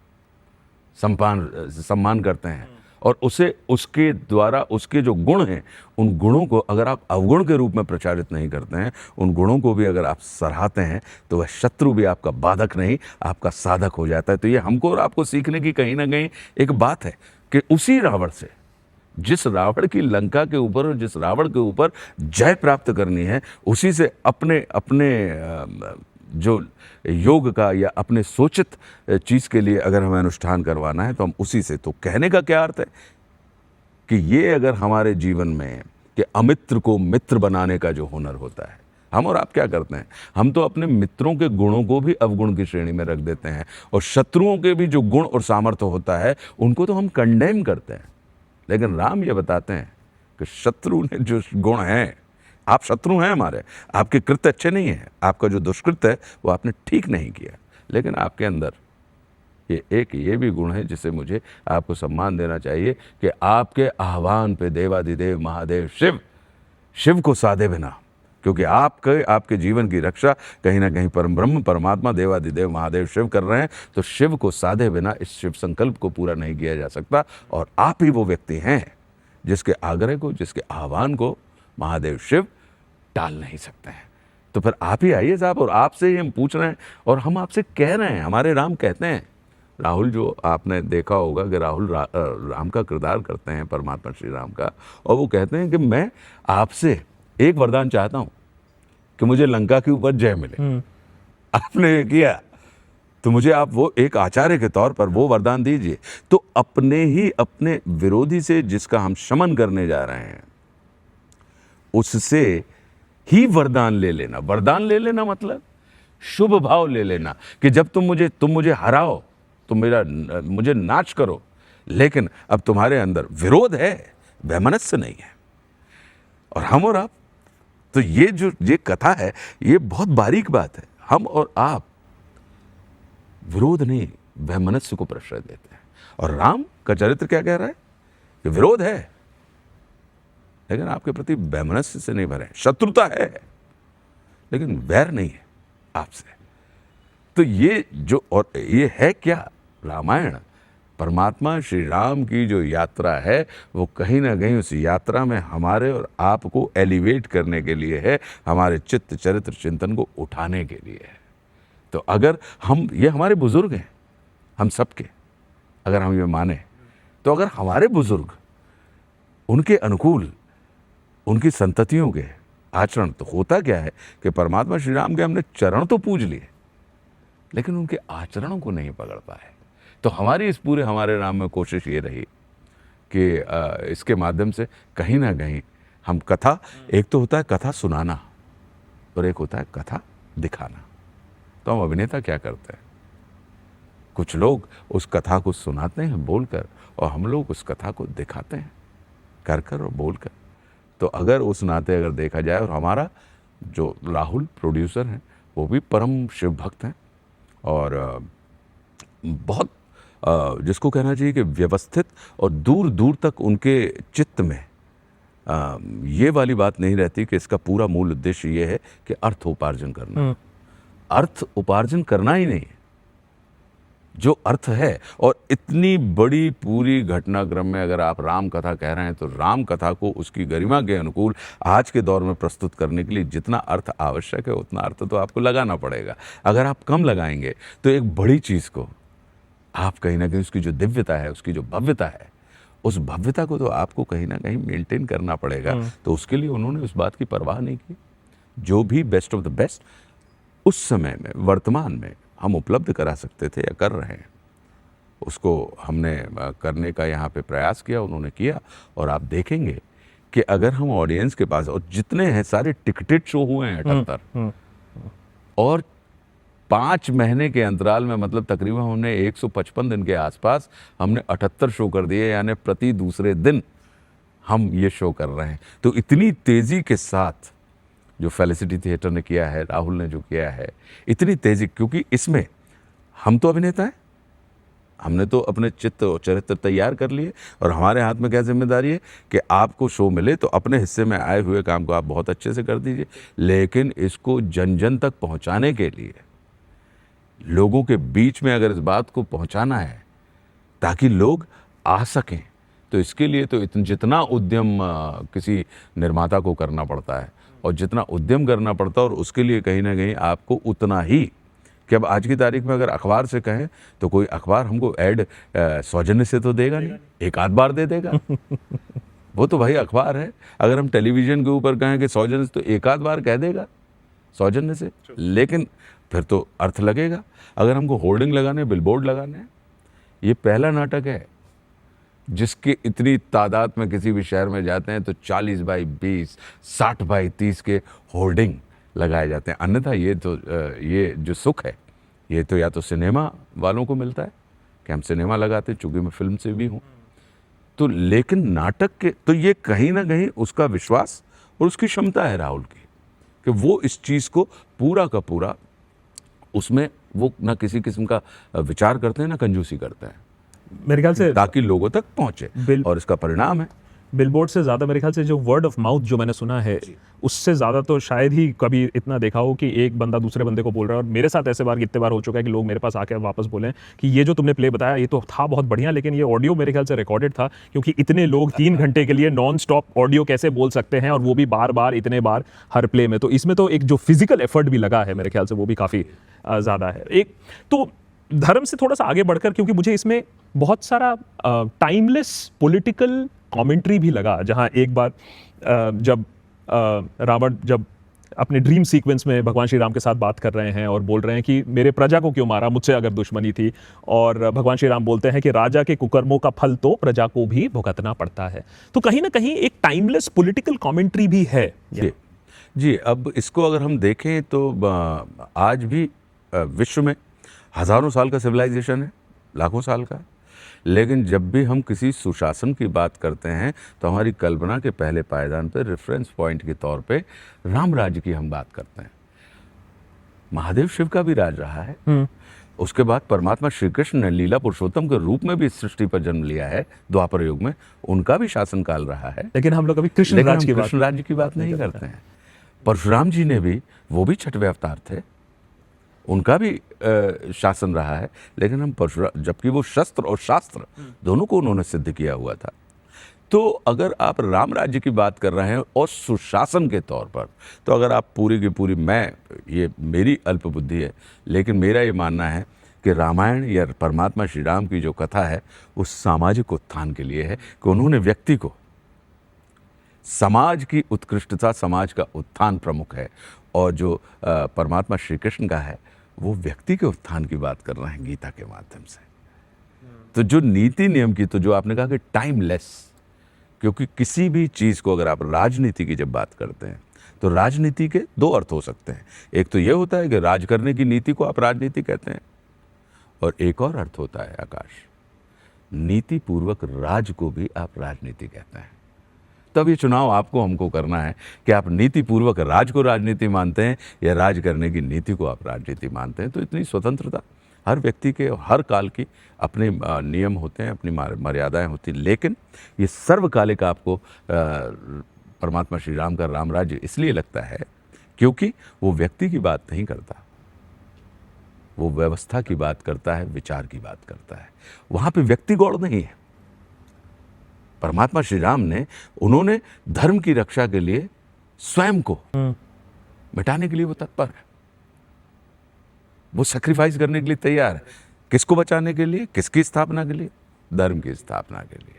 सम्मान करते हैं, और उसे उसके द्वारा उसके जो गुण हैं, उन गुणों को अगर आप अवगुण के रूप में प्रचारित नहीं करते हैं, उन गुणों को भी अगर आप सराहते हैं, तो वह शत्रु भी आपका बाधक नहीं, आपका साधक हो जाता है। तो ये हमको और आपको सीखने की कहीं ना कहीं एक बात है कि उसी रावण से, जिस रावण की लंका के ऊपर और जिस रावण के ऊपर जय प्राप्त करनी है, उसी से अपने जो योग का या अपने सोचित चीज़ के लिए अगर हमें अनुष्ठान करवाना है, तो हम उसी से। तो कहने का क्या अर्थ है कि ये अगर हमारे जीवन में कि अमित्र को मित्र बनाने का जो हुनर होता है, हम और आप क्या करते हैं, हम तो अपने मित्रों के गुणों को भी अवगुण की श्रेणी में रख देते हैं, और शत्रुओं के भी जो गुण और सामर्थ्य होता है उनको तो हम कंडेम करते हैं। लेकिन राम ये बताते हैं कि शत्रु ने जो गुण हैं, आप शत्रु हैं हमारे, आपके कृत्य अच्छे नहीं हैं, आपका जो दुष्कृत्य है वो आपने ठीक नहीं किया, लेकिन आपके अंदर ये भी गुण है जिसे मुझे आपको सम्मान देना चाहिए कि आपके आह्वान पे देवादिदेव महादेव शिव को साधे बिना, क्योंकि आपके जीवन की रक्षा कहीं ना कहीं परम ब्रह्म परमात्मा देवादिदेव महादेव शिव कर रहे हैं, तो शिव को साधे बिना इस शिव संकल्प को पूरा नहीं किया जा सकता। और आप ही वो व्यक्ति हैं जिसके आग्रह को, जिसके आह्वान को महादेव शिव टाल नहीं सकते हैं। तो फिर आप ही आइए साहब, और आपसे ही हम पूछ रहे हैं और हम आपसे कह रहे हैं। हमारे राम कहते हैं, राहुल जो आपने देखा होगा कि राहुल राम का किरदार करते हैं, परमात्मा श्री राम का, और वो कहते हैं कि मैं आपसे एक वरदान चाहता हूं कि मुझे लंका के ऊपर जय मिले। आपने ये किया तो मुझे आप वो एक आचार्य के तौर पर वो वरदान दीजिए। तो अपने विरोधी से जिसका हम शमन करने जा रहे हैं, उससे ही वरदान ले लेना। वरदान ले लेना मतलब शुभ भाव ले लेना कि जब तुम मुझे हराओ, तुम मुझे नाच करो, लेकिन अब तुम्हारे अंदर विरोध है, वैमनस्य नहीं है। और हम और आप, तो ये कथा है, ये बहुत बारीक बात है। हम और आप विरोध नहीं, वैमनस्य को प्रश्रय देते हैं। और राम का चरित्र क्या कह रहा है कि विरोध है, लेकिन आपके प्रति वैमनस्य से नहीं भरे, शत्रुता है लेकिन वैर नहीं है आपसे। तो ये जो, और ये है क्या, रामायण परमात्मा श्री राम की जो यात्रा है वो कहीं ना कहीं उस यात्रा में हमारे और आपको एलिवेट करने के लिए है, हमारे चित्त चरित्र चिंतन को उठाने के लिए है। तो अगर हम, ये हमारे बुजुर्ग हैं हम सबके, अगर हम ये माने, तो अगर हमारे बुजुर्ग उनके अनुकूल उनकी संततियों के आचरण, तो होता क्या है कि परमात्मा श्री राम के हमने चरण तो पूज लिए लेकिन उनके आचरणों को नहीं पकड़ पाए। तो हमारी इस पूरे हमारे राम में कोशिश ये रही कि इसके माध्यम से कहीं ना कहीं हम कथा, एक तो होता है कथा सुनाना और एक होता है कथा दिखाना। तो हम अभिनेता क्या करते हैं, कुछ लोग उस कथा को सुनाते हैं बोलकर, और हम लोग उस कथा को दिखाते हैं कर कर और बोलकर। तो अगर उस नाते अगर देखा जाए, और हमारा जो राहुल प्रोड्यूसर हैं वो भी परम शिव भक्त हैं, और बहुत जिसको कहना चाहिए कि व्यवस्थित, और दूर दूर तक उनके चित्त में ये वाली बात नहीं रहती कि इसका पूरा मूल उद्देश्य ये है कि अर्थ उपार्जन करना। अर्थ उपार्जन करना ही नहीं है, जो अर्थ है। और इतनी बड़ी पूरी घटनाक्रम में अगर आप राम कथा कह रहे हैं, तो राम कथा को उसकी गरिमा के अनुकूल आज के दौर में प्रस्तुत करने के लिए जितना अर्थ आवश्यक है उतना अर्थ तो आपको लगाना पड़ेगा। अगर आप कम लगाएंगे तो एक बड़ी चीज़ को आप कहीं ना कहीं, उसकी जो दिव्यता है, उसकी जो भव्यता है, उस भव्यता को तो आपको कहीं ना कहीं मेंटेन करना पड़ेगा। तो उसके लिए उन्होंने उस बात की परवाह नहीं की। जो भी बेस्ट ऑफ द बेस्ट उस समय में, वर्तमान में हम उपलब्ध करा सकते थे या कर रहे हैं, उसको हमने करने का यहाँ पे प्रयास किया, उन्होंने किया। और आप देखेंगे कि अगर हम ऑडियंस के पास, और जितने हैं सारे टिकटेड शो हुए हैं 78, और 5 महीने के अंतराल में, मतलब तकरीबन हमने 155 दिन के आसपास हमने 78 शो कर दिए, यानी प्रति दूसरे दिन हम ये शो कर रहे हैं। तो इतनी तेज़ी के साथ जो फेलिसिटी थिएटर ने किया है, राहुल ने जो किया है, इतनी तेज़ी, क्योंकि इसमें हम तो अभिनेता हैं, हमने तो अपने चित्त और चरित्र तैयार कर लिए, और हमारे हाथ में क्या जिम्मेदारी है कि आपको शो मिले तो अपने हिस्से में आए हुए काम को आप बहुत अच्छे से कर दीजिए, लेकिन इसको जन जन तक पहुंचाने के लिए, लोगों के बीच में अगर इस बात को पहुंचाना है ताकि लोग आ सकें, तो इसके लिए तो जितना उद्यम किसी निर्माता को करना पड़ता है, और जितना उद्यम करना पड़ता है, और उसके लिए कहीं ना कहीं आपको उतना ही, कि अब आज की तारीख में अगर अखबार से कहें तो कोई अखबार हमको ऐड सौजन्य से तो देगा नहीं, एक आध बार दे देगा वो तो भाई अखबार है। अगर हम टेलीविज़न के ऊपर कहें कि सौजन्य से, तो एक आध बार कह देगा सौजन्य से, लेकिन फिर तो अर्थ लगेगा। अगर हमको होर्डिंग लगाने, बिलबोर्ड लगाने हैं, ये पहला नाटक है जिसके इतनी तादाद में किसी भी शहर में जाते हैं तो 40 बाई 20, 60 बाई 30 के होर्डिंग लगाए जाते हैं। अन्यथा ये तो ये जो सुख है, ये तो या तो सिनेमा वालों को मिलता है कि हम सिनेमा लगाते हैं, चूँकि मैं फिल्म से भी हूँ, तो लेकिन नाटक के, तो ये कहीं ना कहीं उसका विश्वास और उसकी क्षमता है राहुल की, कि वो इस चीज़ को पूरा का पूरा, उसमें वो ना किसी किस्म का विचार करते हैं ना कंजूसी करते हैं, मेरे ख्याल से ताकि लोगों तक पहुंचे, और इसका परिणाम है बिलबोर्ड से ज़्यादा मेरे ख्याल से जो वर्ड ऑफ माउथ जो मैंने सुना है, उससे ज़्यादा तो शायद ही कभी इतना देखा हो कि एक बंदा दूसरे बंदे को बोल रहा है। और मेरे साथ ऐसे बार कितने बार हो चुका है कि लोग मेरे पास आके वापस बोलें कि ये जो तुमने प्ले बताया ये तो था बहुत बढ़िया, लेकिन ये ऑडियो मेरे ख्याल से रिकॉर्डेड था, क्योंकि इतने लोग 3 घंटे के लिए नॉन स्टॉप ऑडियो कैसे बोल सकते हैं, और वो भी बार बार इतने बार हर प्ले में। तो इसमें तो एक जो फिजिकल एफर्ट भी लगा है मेरे ख्याल से वो भी काफ़ी ज़्यादा है। एक तो धर्म से थोड़ा सा आगे बढ़कर, क्योंकि मुझे इसमें बहुत सारा टाइमलेस पॉलिटिकल कमेंट्री भी लगा, जहां एक बार जब रावण जब अपने ड्रीम सीक्वेंस में भगवान श्री राम के साथ बात कर रहे हैं और बोल रहे हैं कि मेरे प्रजा को क्यों मारा, मुझसे अगर दुश्मनी थी, और भगवान श्री राम बोलते हैं कि राजा के कुकर्मों का फल तो प्रजा को भी भुगतना पड़ता है। तो कहीं ना कहीं एक टाइमलेस पॉलिटिकल कमेंट्री भी है जी। अब इसको अगर हम देखें तो आज भी विश्व में हज़ारों साल का सिविलाइजेशन है, लाखों साल का, लेकिन जब भी हम किसी सुशासन की बात करते हैं तो हमारी कल्पना के पहले पायदान पर रेफरेंस पॉइंट के तौर पे राम राज्य की हम बात करते हैं। महादेव शिव का भी राज रहा है। उसके बाद परमात्मा श्री कृष्ण ने लीला पुरुषोत्तम के रूप में भी इस सृष्टि पर जन्म लिया है द्वापर युग में, उनका भी शासनकाल रहा है। लेकिन हम लोग अभी कृष्ण लेकिन राज हम की बात कृष्ण राज्य की बात नहीं करते हैं। परशुराम जी ने भी, वो भी छठवें अवतार थे, उनका भी शासन रहा है। लेकिन हम परशुराम, जबकि वो शस्त्र और शास्त्र दोनों को उन्होंने सिद्ध किया हुआ था। तो अगर आप राम राज्य की बात कर रहे हैं और सुशासन के तौर पर, तो अगर आप पूरी की पूरी, ये मेरी अल्प बुद्धि है, लेकिन मेरा ये मानना है कि रामायण या परमात्मा श्री राम की जो कथा है वो सामाजिक उत्थान के लिए है, कि उन्होंने व्यक्ति को, समाज की उत्कृष्टता, समाज का उत्थान प्रमुख है। और जो परमात्मा श्री कृष्ण का है वो व्यक्ति के उत्थान की बात कर रहे हैं गीता के माध्यम से। तो जो नीति नियम की, तो जो आपने कहा कि टाइमलेस, क्योंकि किसी भी चीज़ को अगर आप राजनीति की जब बात करते हैं तो राजनीति के दो अर्थ हो सकते हैं। एक तो ये होता है कि राज करने की नीति को आप राजनीति कहते हैं, और एक और अर्थ होता है आकाश, नीति पूर्वक राज को भी आप राजनीति कहते हैं। तब ये चुनाव आपको हमको करना है कि आप नीति पूर्वक राज को राजनीति मानते हैं या राज करने की नीति को आप राजनीति मानते हैं। तो इतनी स्वतंत्रता हर व्यक्ति के, हर काल की अपने नियम होते हैं, अपनी मर्यादाएं होती हैं। लेकिन ये सर्वकालिक आपको परमात्मा श्री राम का राम राज्य इसलिए लगता है क्योंकि वो व्यक्ति की बात नहीं करता, वो व्यवस्था की बात करता है, विचार की बात करता है। वहाँ पे व्यक्ति गौड़ नहीं है। परमात्मा श्री राम ने, उन्होंने धर्म की रक्षा के लिए स्वयं को मिटाने के लिए वो तत्पर है, वो सैक्रिफाइस करने के लिए तैयार है। किसको बचाने के लिए? किसकी स्थापना के लिए? धर्म की स्थापना के लिए।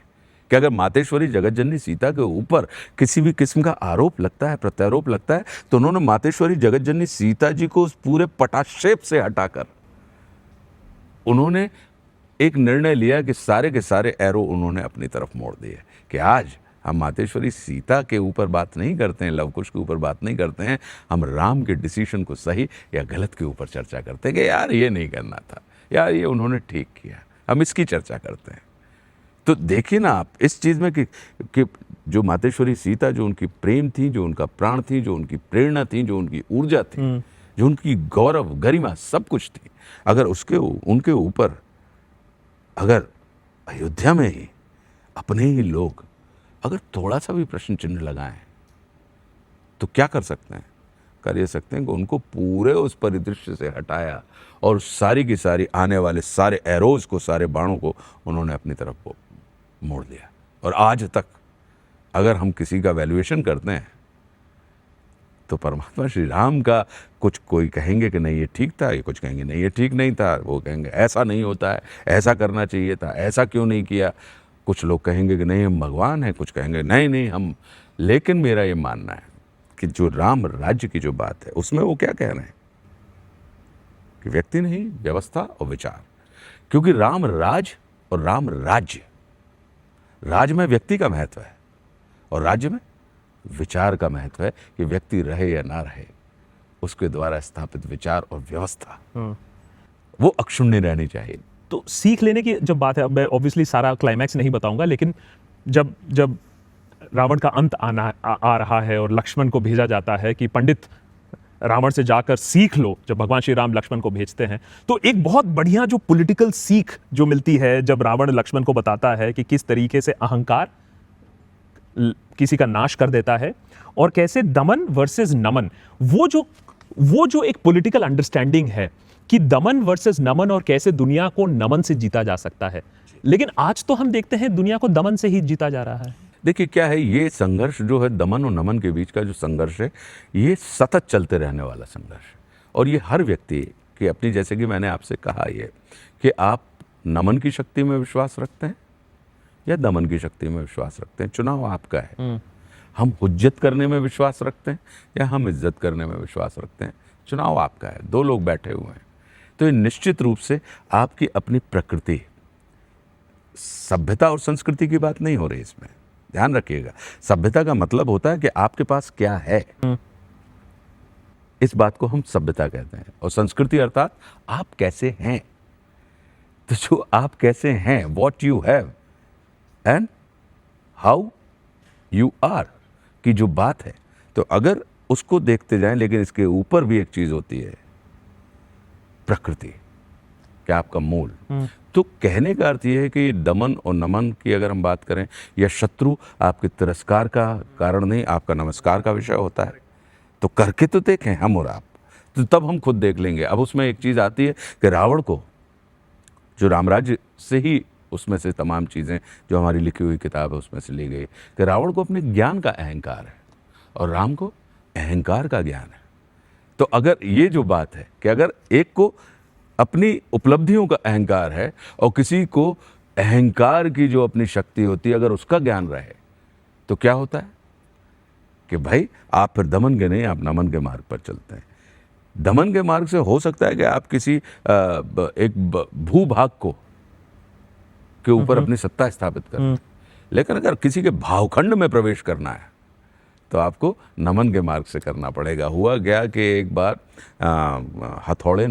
कि अगर मातेश्वरी जगत जननी सीता के ऊपर किसी भी किस्म का आरोप लगता है, प्रत्यारोप लगता है, तो उन्होंने मातेश्वरी जगत जननी सीता जी को उस पूरे पटाक्षेप से हटाकर उन्होंने एक निर्णय लिया कि सारे के सारे एरो उन्होंने अपनी तरफ मोड़ दिए। कि आज हम मातेश्वरी सीता के ऊपर बात नहीं करते हैं, लवकुश के ऊपर बात नहीं करते हैं, हम राम के डिसीजन को सही या गलत के ऊपर चर्चा करते हैं कि यार ये नहीं करना था, यार ये उन्होंने ठीक किया, हम इसकी चर्चा करते हैं। तो देखिए ना आप इस चीज़ में कि जो मातेश्वरी सीता, जो उनकी प्रेम थी, जो उनका प्राण थी, जो उनकी प्रेरणा थी, जो उनकी ऊर्जा थी, जो उनकी गौरव, गरिमा, सब कुछ थी, अगर उनके ऊपर अगर अयोध्या में ही अपने ही लोग अगर थोड़ा सा भी प्रश्न चिन्ह लगाएं तो क्या कर सकते हैं? कर ये सकते हैं कि उनको पूरे उस परिदृश्य से हटाया और सारी की सारी आने वाले सारे एरोज को, सारे बाणों को उन्होंने अपनी तरफ को मोड़ दिया। और आज तक अगर हम किसी का वैल्यूएशन करते हैं तो परमात्मा श्री राम का कुछ कोई कहेंगे कि नहीं ये ठीक था, ये कुछ कहेंगे नहीं ये ठीक नहीं था, वो कहेंगे ऐसा नहीं होता है, ऐसा करना चाहिए था, ऐसा क्यों नहीं किया। कुछ लोग कहेंगे कि नहीं हम भगवान हैं, कुछ कहेंगे नहीं नहीं हम। लेकिन मेरा ये मानना है कि जो राम राज्य की जो बात है उसमें वो क्या कह रहे हैं कि व्यक्ति नहीं, व्यवस्था और विचार। क्योंकि राम राज और राम राज्य, राज में व्यक्ति का महत्व है और राज्य में विचार का महत्व है कि व्यक्ति रहे या ना रहे, उसके द्वारा स्थापित विचार और व्यवस्था वो अक्षुण्य रहनी चाहिए। तो सीख लेने की जब बात है, अब मैं ऑब्वियसली सारा क्लाइमैक्स नहीं बताऊंगा, लेकिन जब रावण का अंत आ रहा है और लक्ष्मण को भेजा जाता है कि पंडित रावण से जाकर सीख लो, जब भगवान श्री राम लक्ष्मण को भेजते हैं, तो एक बहुत बढ़िया जो पॉलिटिकल सीख जो मिलती है जब रावण लक्ष्मण को बताता है कि किस तरीके से अहंकार किसी का नाश कर देता है और कैसे दमन वर्सेस नमन, वो जो एक पॉलिटिकल अंडरस्टैंडिंग है कि दमन वर्सेस नमन और कैसे दुनिया को नमन से जीता जा सकता है। लेकिन आज तो हम देखते हैं दुनिया को दमन से ही जीता जा रहा है। देखिए क्या है, ये संघर्ष जो है दमन और नमन के बीच का जो संघर्ष है, ये सतत चलते रहने वाला संघर्ष है। और ये हर व्यक्ति की अपनी, जैसे कि मैंने आपसे कहा ये कि आप नमन की शक्ति में विश्वास रखते हैं या दमन की शक्ति में विश्वास रखते हैं, चुनाव आपका है। हम हुज्जत करने में विश्वास रखते हैं या हम इज्जत करने में विश्वास रखते हैं, चुनाव आपका है। दो लोग बैठे हुए हैं, तो ये निश्चित रूप से आपकी अपनी प्रकृति, सभ्यता और संस्कृति की बात नहीं हो रही इसमें, ध्यान रखिएगा। सभ्यता का मतलब होता है कि आपके पास क्या है, इस बात को हम सभ्यता कहते हैं। और संस्कृति अर्थात आप कैसे हैं। तो जो आप कैसे हैं, what you have and how you are की जो बात है, तो अगर उसको देखते जाएं, लेकिन इसके ऊपर भी एक चीज होती है, प्रकृति, क्या आपका मूल। तो कहने का अर्थ यह है कि दमन और नमन की अगर हम बात करें, या शत्रु आपके तिरस्कार का कारण नहीं, आपका नमस्कार का विषय होता है, तो करके तो देखें हम और आप, तो तब हम खुद देख लेंगे। अब उसमें एक चीज आती है कि रावण को, जो रामराज्य से ही उसमें से तमाम चीजें जो हमारी लिखी हुई किताब है उसमें से ली गई, कि रावण को अपने ज्ञान का अहंकार है और राम को अहंकार का ज्ञान है। तो अगर ये जो बात है कि अगर एक को अपनी उपलब्धियों का अहंकार है और किसी को अहंकार की जो अपनी शक्ति होती है अगर उसका ज्ञान रहे, तो क्या होता है कि भाई आप फिर दमन के नहीं, आप नमन के मार्ग पर चलते हैं। दमन के मार्ग से हो सकता है कि आप किसी एक भूभाग को के ऊपर अपनी सत्ता स्थापित करें, लेकिन अगर किसी के भावखंड में प्रवेश करना है तो आपको नमन के मार्ग से करना पड़ेगा। हुआ क्या कि एक बार हथौड़े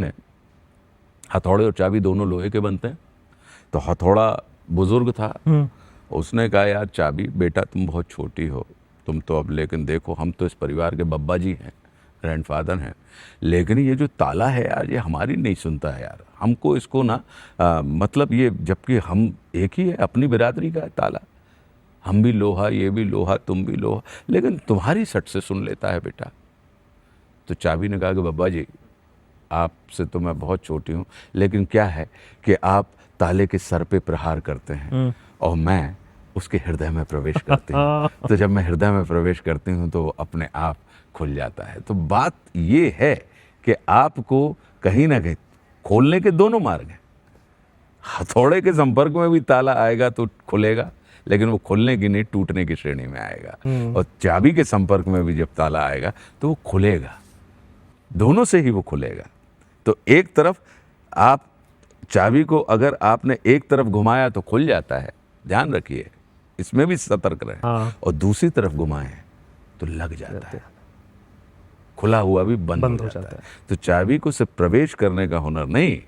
और चाबी दोनों लोहे के बनते हैं, तो हथौड़ा बुजुर्ग था, उसने कहा यार चाबी, बेटा तुम बहुत छोटी हो, तुम तो अब, लेकिन देखो हम तो इस परिवार के बब्बा जी हैं, ग्रैंडफादर हैं, लेकिन ये जो ताला है यार, ये हमारी नहीं सुनता है यार, हमको इसको ना मतलब ये, जबकि हम एक ही है, अपनी बिरादरी का है ताला, हम भी लोहा, ये भी लोहा, तुम भी लोहा, लेकिन तुम्हारी सट से सुन लेता है बेटा। तो चाबी ने कहा कि बब्बा जी आपसे तो मैं बहुत छोटी हूँ, लेकिन क्या है कि आप ताले के सर पे प्रहार करते हैं और मैं उसके हृदय में प्रवेश करती हूँ, तो जब मैं हृदय में प्रवेश करती हूँ तो वो अपने आप खुल जाता है। तो बात ये है कि आपको कहीं ना कहीं खोलने के दोनों मार्ग हैं। हथौड़े के संपर्क में भी ताला आएगा तो खुलेगा, लेकिन वो खुलने की नहीं, टूटने की श्रेणी में आएगा, और चाबी के संपर्क में भी जब ताला आएगा तो वो खुलेगा, दोनों से ही वो खुलेगा। तो एक तरफ आप चाबी को अगर आपने एक तरफ घुमाया तो खुल जाता है, ध्यान रखिए, इसमें भी सतर्क रहें, और दूसरी तरफ घुमाएं तो लग जाता है, खुला हुआ भी बंद हो जाता है। तो चाबी को सिर्फ प्रवेश करने का हुनर नहीं,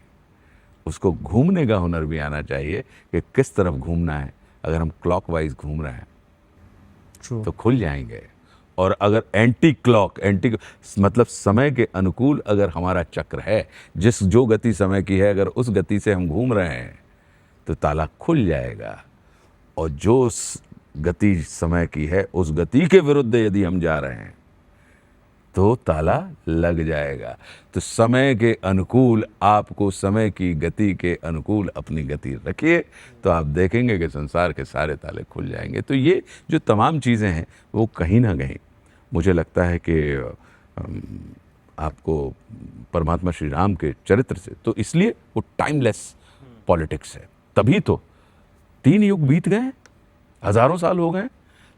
उसको घूमने का हुनर भी आना चाहिए कि किस तरफ घूमना है। अगर हम क्लॉकवाइज घूम रहे हैं तो खुल जाएंगे, और अगर एंटी क्लॉक, मतलब समय के अनुकूल अगर हमारा चक्र है, जो गति समय की है, अगर उस गति से हम घूम रहे हैं तो ताला खुल जाएगा, और जो गति समय की है उस गति के विरुद्ध यदि हम जा रहे हैं तो ताला लग जाएगा। तो समय के अनुकूल, आपको समय की गति के अनुकूल अपनी गति रखिए, तो आप देखेंगे कि संसार के सारे ताले खुल जाएंगे। तो ये जो तमाम चीज़ें हैं वो कहीं ना कहीं मुझे लगता है कि आपको परमात्मा श्री राम के चरित्र से, तो इसलिए वो टाइमलेस पॉलिटिक्स है। तभी तो 3 युग बीत गए, हजारों साल हो गए,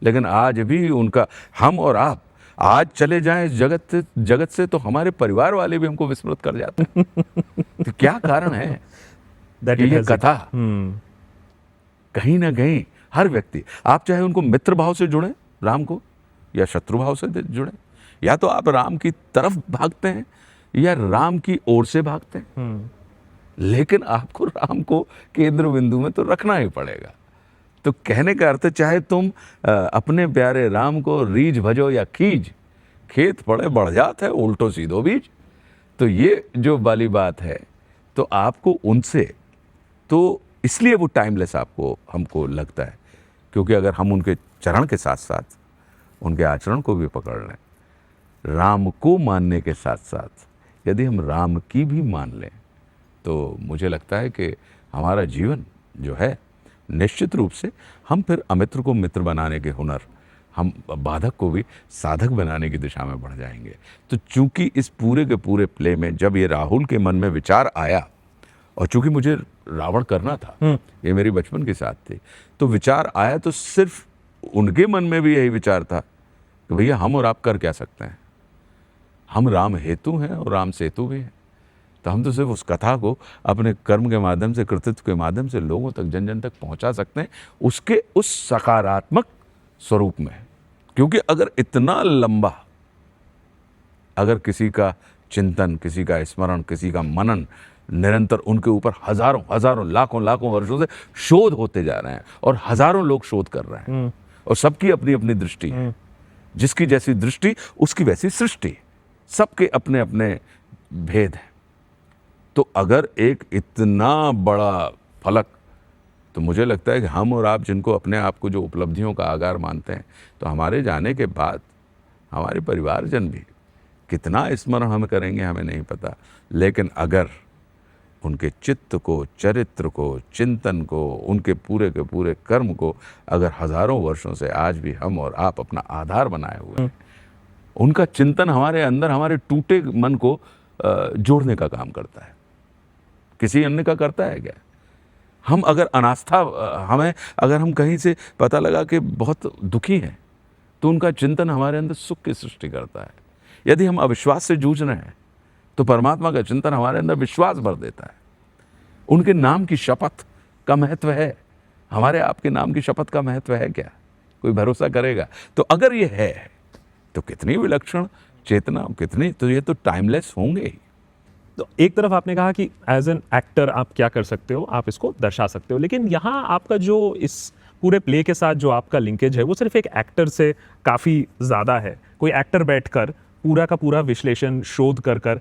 लेकिन आज भी उनका, हम और आप आज चले जाएं इस जगत से तो हमारे परिवार वाले भी हमको विस्मृत कर जाते हैं। तो क्या कारण है? ये कथा कहीं ना कहीं हर व्यक्ति, आप चाहे उनको मित्र भाव से जुड़े राम को, या शत्रु भाव से जुड़े, या तो आप राम की तरफ भागते हैं या राम की ओर से भागते हैं, लेकिन आपको राम को केंद्र बिंदु में तो रखना ही पड़ेगा। तो कहने का अर्थ, चाहे तुम अपने प्यारे राम को रीझ भजो या खींच, खेत पड़े बढ़ जात है उल्टो सीधो बीज। तो ये जो वाली बात है, तो आपको उनसे, तो इसलिए वो टाइमलेस आपको, हमको लगता है, क्योंकि अगर हम उनके चरण के साथ साथ उनके आचरण को भी पकड़ लें, राम को मानने के साथ साथ यदि हम राम की भी मान लें, तो मुझे लगता है कि हमारा जीवन जो है, निश्चित रूप से हम फिर अमित्र को मित्र बनाने के हुनर, हम बाधक को भी साधक बनाने की दिशा में बढ़ जाएंगे। तो चूंकि इस पूरे के पूरे प्ले में जब ये राहुल के मन में विचार आया, और चूंकि मुझे रावण करना था, ये मेरी बचपन की साथ थी, तो विचार आया, तो सिर्फ उनके मन में भी यही विचार था कि भैया हम और आप कर क्या सकते हैं, हम राम हेतु हैं और राम सेतु भी हैं। तो हम तो सिर्फ उस कथा को अपने कर्म के माध्यम से, कृतित्व के माध्यम से लोगों तक, जन जन तक पहुंचा सकते हैं, उसके उस सकारात्मक स्वरूप में। क्योंकि अगर इतना लंबा, अगर किसी का चिंतन, किसी का स्मरण, किसी का मनन निरंतर उनके ऊपर हजारों हजारों लाखों लाखों वर्षों से शोध होते जा रहे हैं और हजारों लोग शोध कर रहे हैं और सबकी अपनी अपनी दृष्टि है। जिसकी जैसी दृष्टि उसकी वैसी सृष्टि, सबके अपने अपने भेद हैं। तो अगर एक इतना बड़ा फलक, तो मुझे लगता है कि हम और आप जिनको अपने आप को जो उपलब्धियों का आगार मानते हैं, तो हमारे जाने के बाद हमारे परिवारजन भी कितना स्मरण हम करेंगे हमें नहीं पता। लेकिन अगर उनके चित्त को, चरित्र को, चिंतन को, उनके पूरे के पूरे कर्म को अगर हजारों वर्षों से आज भी हम और आप अपना आधार बनाए हुए हैं, उनका चिंतन हमारे अंदर हमारे टूटे मन को जोड़ने का काम करता है। किसी अन्य का करता है क्या? हम अगर अनास्था, हमें अगर हम कहीं से पता लगा कि बहुत दुखी हैं, तो उनका चिंतन हमारे अंदर सुख की सृष्टि करता है। यदि हम अविश्वास से जूझ रहे हैं, तो परमात्मा का चिंतन हमारे अंदर विश्वास भर देता है। उनके नाम की शपथ का महत्व है, हमारे आपके नाम की शपथ का महत्व है क्या? कोई भरोसा करेगा? तो अगर ये है, तो कितनी विलक्षण चेतना, कितनी, तो ये तो टाइमलेस होंगे ही। तो एक तरफ आपने कहा कि एज एन एक्टर आप क्या कर सकते हो, आप इसको दर्शा सकते हो, लेकिन यहाँ आपका जो इस पूरे प्ले के साथ जो आपका लिंकेज है वो सिर्फ एक एक्टर से काफ़ी ज़्यादा है। कोई एक्टर बैठकर पूरा का पूरा विश्लेषण, शोध कर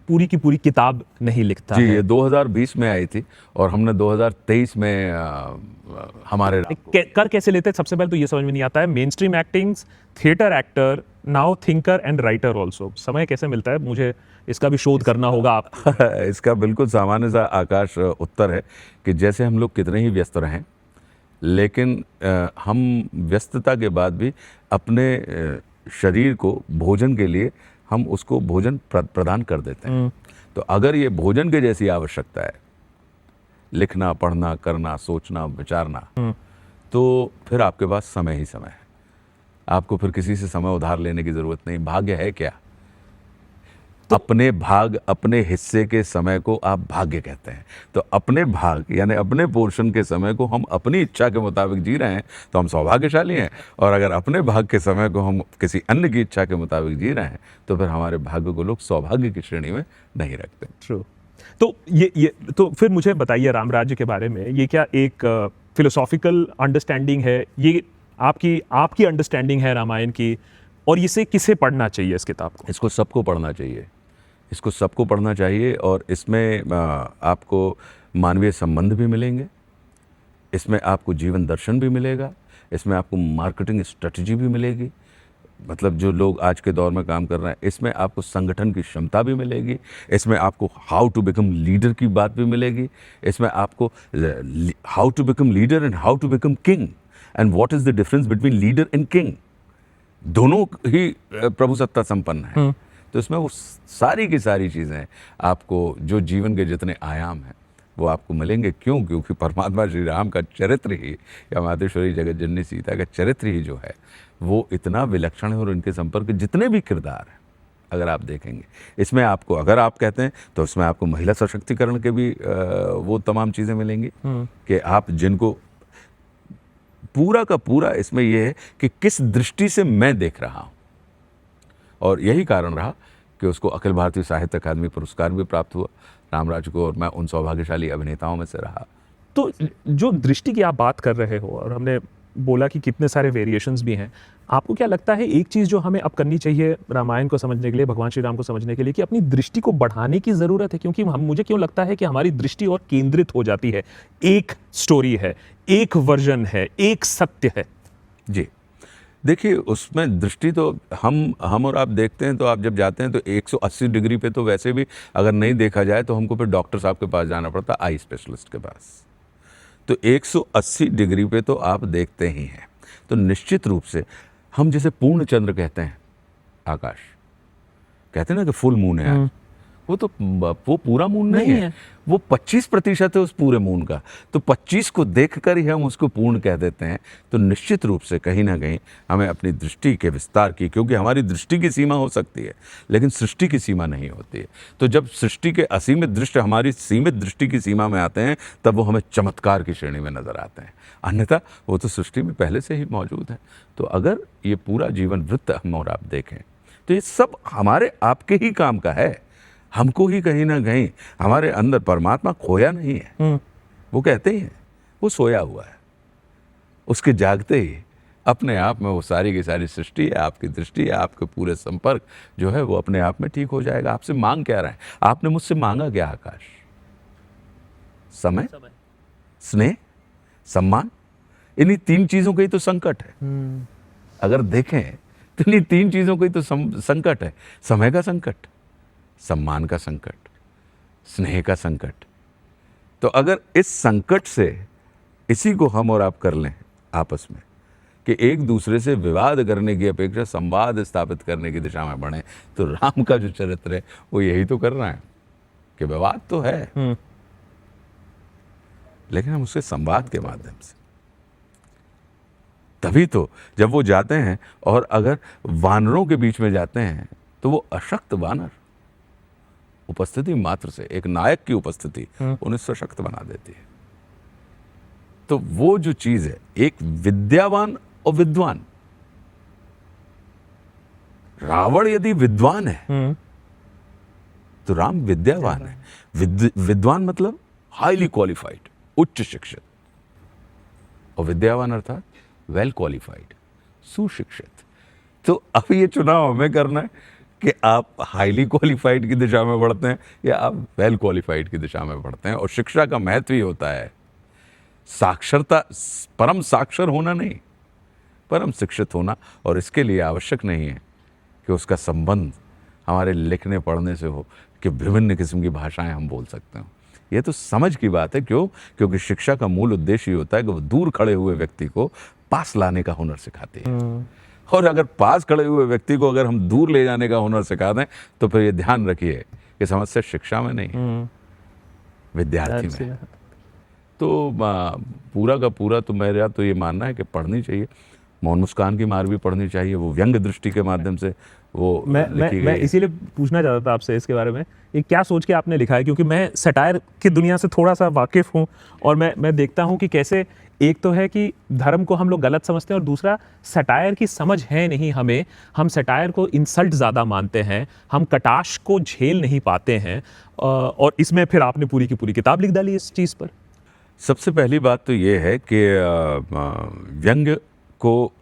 पूरी की पूरी किताब नहीं लिखता जी, है। ये 2020 में आई थी और हमने 2023 में हमारे कर कैसे लेते हैं? सबसे पहले तो ये समझ में नहीं आता है। Main stream acting, theatre actor, now thinker and writer also, समय कैसे मिलता है? मुझे इसका भी शोध करना होगा आप। इसका बिल्कुल सामान्य सा आकाश उत्तर है कि जैसे हम लोग कितने ही व्यस्त रहें, लेकिन हम व्यस्तता के बाद भी अपने शरीर को भोजन के लिए हम उसको भोजन प्रदान कर देते हैं। तो अगर ये भोजन के जैसी आवश्यकता है, लिखना, पढ़ना, करना, सोचना, विचारना, तो फिर आपके पास समय ही समय है। आपको फिर किसी से समय उधार लेने की जरूरत नहीं। भाग्य है क्या? अपने भाग, अपने हिस्से के समय को आप भाग्य कहते हैं। तो अपने भाग यानी अपने पोर्शन के समय को हम अपनी इच्छा के मुताबिक जी रहे हैं, तो हम सौभाग्यशाली हैं। और अगर अपने भाग के समय को हम किसी अन्य की इच्छा के मुताबिक जी रहे हैं, तो फिर हमारे भाग्य को लोग सौभाग्य की श्रेणी में नहीं रखते। ट्रू। तो ये तो फिर मुझे बताइए राम राज्य के बारे में। ये क्या एक फिलोसॉफिकल अंडरस्टैंडिंग है? ये आपकी अंडरस्टैंडिंग है रामायण की? और इसे किसे पढ़ना चाहिए, इस किताब को? इसको सबको पढ़ना चाहिए। इसको सबको पढ़ना चाहिए और इसमें आपको मानवीय संबंध भी मिलेंगे, इसमें आपको जीवन दर्शन भी मिलेगा, इसमें आपको मार्केटिंग स्ट्रेटजी भी मिलेगी। मतलब जो लोग आज के दौर में काम कर रहे हैं, इसमें आपको संगठन की क्षमता भी मिलेगी, इसमें आपको हाउ टू बिकम लीडर की बात भी मिलेगी, इसमें आपको how to become leader and how to become king and what is the difference between leader and king. दोनों ही प्रभु सत्ता संपन्न है। तो इसमें वो सारी की सारी चीज़ें आपको, जो जीवन के जितने आयाम हैं, वो आपको मिलेंगे। क्यों? क्योंकि परमात्मा श्री राम का चरित्र ही, या मातेश्वरी जगत जननी सीता का चरित्र ही जो है, वो इतना विलक्षण है। और इनके संपर्क जितने भी किरदार हैं, अगर आप देखेंगे, इसमें आपको, अगर आप कहते हैं, तो इसमें आपको महिला सशक्तिकरण के भी वो तमाम चीज़ें मिलेंगी कि आप जिनको पूरा का पूरा इसमें यह है कि किस दृष्टि से मैं देख रहा हूँ। और यही कारण रहा कि उसको अखिल भारतीय साहित्य अकादमी पुरस्कार भी प्राप्त हुआ, रामराज को, और मैं उन सौभाग्यशाली अभिनेताओं में से रहा। तो जो दृष्टि की आप बात कर रहे हो, और हमने बोला कि कितने सारे वेरिएशंस भी हैं, आपको क्या लगता है एक चीज़ जो हमें अब करनी चाहिए रामायण को समझने के लिए, भगवान श्री राम को समझने के लिए, कि अपनी दृष्टि को बढ़ाने की ज़रूरत है? क्योंकि मुझे क्यों लगता है कि हमारी दृष्टि और केंद्रित हो जाती है। एक स्टोरी है, एक वर्जन है, एक सत्य है। जी, देखिए, उसमें दृष्टि तो हम और आप देखते हैं, तो आप जब जाते हैं तो 180 डिग्री पे तो वैसे भी अगर नहीं देखा जाए, तो हमको फिर डॉक्टर साहब के पास जाना पड़ता, आई स्पेशलिस्ट के पास। तो 180 डिग्री पे तो आप देखते ही हैं। तो निश्चित रूप से हम जैसे पूर्ण चंद्र कहते हैं, आकाश कहते हैं ना कि फुल मून है आज, वो पूरा मून नहीं है, वो 25% है उस पूरे मून का। तो 25 को देखकर ही हम उसको पूर्ण कह देते हैं। तो निश्चित रूप से कहीं ना कहीं हमें अपनी दृष्टि के विस्तार की, क्योंकि हमारी दृष्टि की सीमा हो सकती है, लेकिन सृष्टि की सीमा नहीं होती है। तो जब सृष्टि के असीमित दृष्टि हमारी सीमित दृष्टि की सीमा में आते हैं, तब वो हमें चमत्कार की श्रेणी में नजर आते हैं। अन्यथा वो तो सृष्टि में पहले से ही मौजूद है। तो अगर ये पूरा जीवन वृत्त हम और आप देखें, तो ये सब हमारे आपके ही काम का है। हमको ही कहीं ना कहीं हमारे अंदर परमात्मा खोया नहीं है। वो कहते ही हैं वो सोया हुआ है, उसके जागते ही अपने आप में वो सारी की सारी सृष्टि है, आपकी दृष्टि है, आपके पूरे संपर्क जो है वो अपने आप में ठीक हो जाएगा। आपसे मांग क्या रहे हैं? आपने मुझसे मांगा क्या आकाश? समय, स्नेह, सम्मान, इन्हीं 3 चीजों का ही तो संकट है। अगर देखें तो इन्हीं 3 चीजों का ही तो संकट है। समय का संकट, सम्मान का संकट, स्नेह का संकट। तो अगर इस संकट से इसी को हम और आप कर लें आपस में कि एक दूसरे से विवाद करने की अपेक्षा संवाद स्थापित करने की दिशा में बढ़े, तो राम का जो चरित्र है वो यही तो कर रहा है कि विवाद तो है लेकिन हम उसके संवाद के माध्यम से, तभी तो जब वो जाते हैं और अगर वानरों के बीच में जाते हैं तो वो अशक्त वानर उपस्थिति मात्र से, एक नायक की उपस्थिति उन्हें सशक्त बना देती है। तो वो जो चीज है, एक विद्यावान और विद्वान, रावण यदि विद्वान है तो राम विद्यावान है। विद्वान मतलब हाईली क्वालिफाइड, उच्च शिक्षित, और विद्यावान अर्थात वेल क्वालिफाइड, सुशिक्षित। तो अब ये चुनाव हमें करना है कि आप हाईली क्वालिफाइड की दिशा में बढ़ते हैं या आप वेल क्वालिफाइड की दिशा में बढ़ते हैं। और शिक्षा का महत्व ही होता है साक्षरता, परम साक्षर होना नहीं, परम शिक्षित होना। और इसके लिए आवश्यक नहीं है कि उसका संबंध हमारे लिखने पढ़ने से हो, कि विभिन्न किस्म की भाषाएं हम बोल सकते हो। ये तो समझ की बात है। क्यों? क्योंकि शिक्षा का मूल उद्देश्य ही होता है कि वो दूर खड़े हुए व्यक्ति को पास लाने का हुनर सिखाती है। और अगर पास खड़े हुए व्यक्ति को अगर हम दूर ले जाने का हुनर सिखा दें तो फिर ये ध्यान रखिए कि समस्या शिक्षा में नहीं, विद्यार्थी में है। तो पूरा का पूरा तो मेरा तो ये मानना है कि पढ़नी चाहिए। मौन मुस्कान की मार भी पढ़नी चाहिए, वो व्यंग दृष्टि के माध्यम से वो मैं इसीलिए पूछना चाहता था आपसे इसके बारे में, ये क्या सोच के आपने लिखा है? क्योंकि मैं सटायर की दुनिया से थोड़ा सा वाकिफ हूँ और मैं देखता हूँ कि कैसे एक तो है कि धर्म को हम लोग गलत समझते हैं और दूसरा सटायर की समझ है नहीं हमें। हम सटायर को इंसल्ट ज़्यादा मानते हैं, हम कटाक्ष को झेल नहीं पाते हैं, और इसमें फिर आपने पूरी की पूरी किताब लिख डाली इस चीज़ पर। सबसे पहली बात तो ये है कि व्यंग को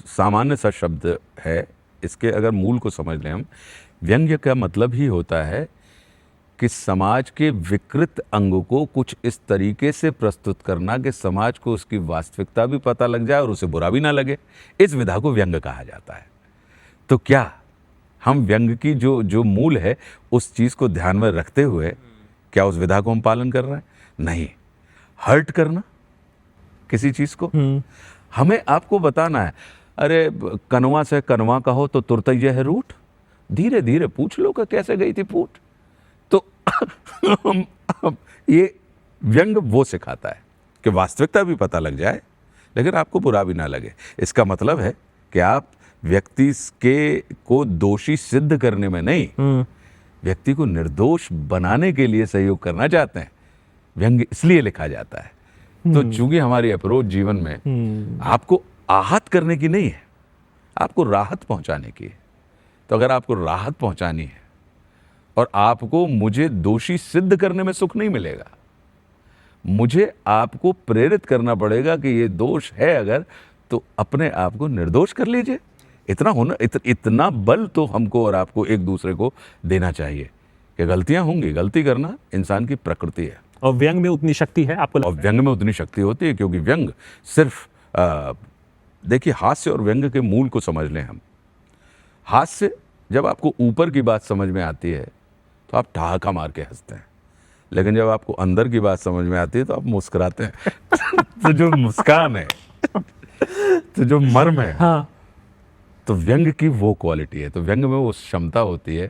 सामान्य सा शब्द है, इसके अगर मूल को समझ लें हम, व्यंग्य का मतलब ही होता है कि समाज के विकृत अंग को कुछ इस तरीके से प्रस्तुत करना कि समाज को उसकी वास्तविकता भी पता लग जाए और उसे बुरा भी ना लगे। इस विधा को व्यंग कहा जाता है। तो क्या हम व्यंग की जो मूल है उस चीज़ को ध्यान में रखते हुए क्या उस विधा को हम पालन कर रहे हैं? नहीं। हर्ट करना किसी चीज़ को, हमें आपको बताना है, अरे कनवा से कनवा कहो तो तुरतैये है रूठ, धीरे धीरे पूछ लो कि कैसे गई थी फूट। तो ये व्यंग वो सिखाता है कि वास्तविकता भी पता लग जाए लेकिन आपको बुरा भी ना लगे। इसका मतलब है कि आप व्यक्ति को दोषी सिद्ध करने में नहीं, व्यक्ति को निर्दोष बनाने के लिए सहयोग करना चाहते हैं। व्यंग इसलिए लिखा जाता है। तो चूंकि हमारी अप्रोच जीवन में आपको आहत करने की नहीं है, आपको राहत पहुंचाने की है। तो अगर आपको राहत पहुंचानी है और आपको मुझे दोषी सिद्ध करने में सुख नहीं मिलेगा, मुझे आपको प्रेरित करना पड़ेगा कि ये दोष है अगर, तो अपने आप को निर्दोष कर लीजिए। इतना होना, इतना बल तो हमको और आपको एक दूसरे को देना चाहिए कि गलतियां होंगी, गलती करना इंसान की प्रकृति है। और व्यंग में उतनी शक्ति है आपको? और व्यंग में उतनी शक्ति होती है क्योंकि व्यंग सिर्फ देखिए, हास्य और व्यंग के मूल को समझ लें हम। हास्य जब आपको ऊपर की बात समझ में आती है तो आप ठहाका मार के हंसते हैं, लेकिन जब आपको अंदर की बात समझ में आती है तो आप मुस्कुराते हैं। तो जो मुस्कान है, तो जो मर्म है, हाँ, तो व्यंग की वो क्वालिटी है। तो व्यंग में वो क्षमता होती है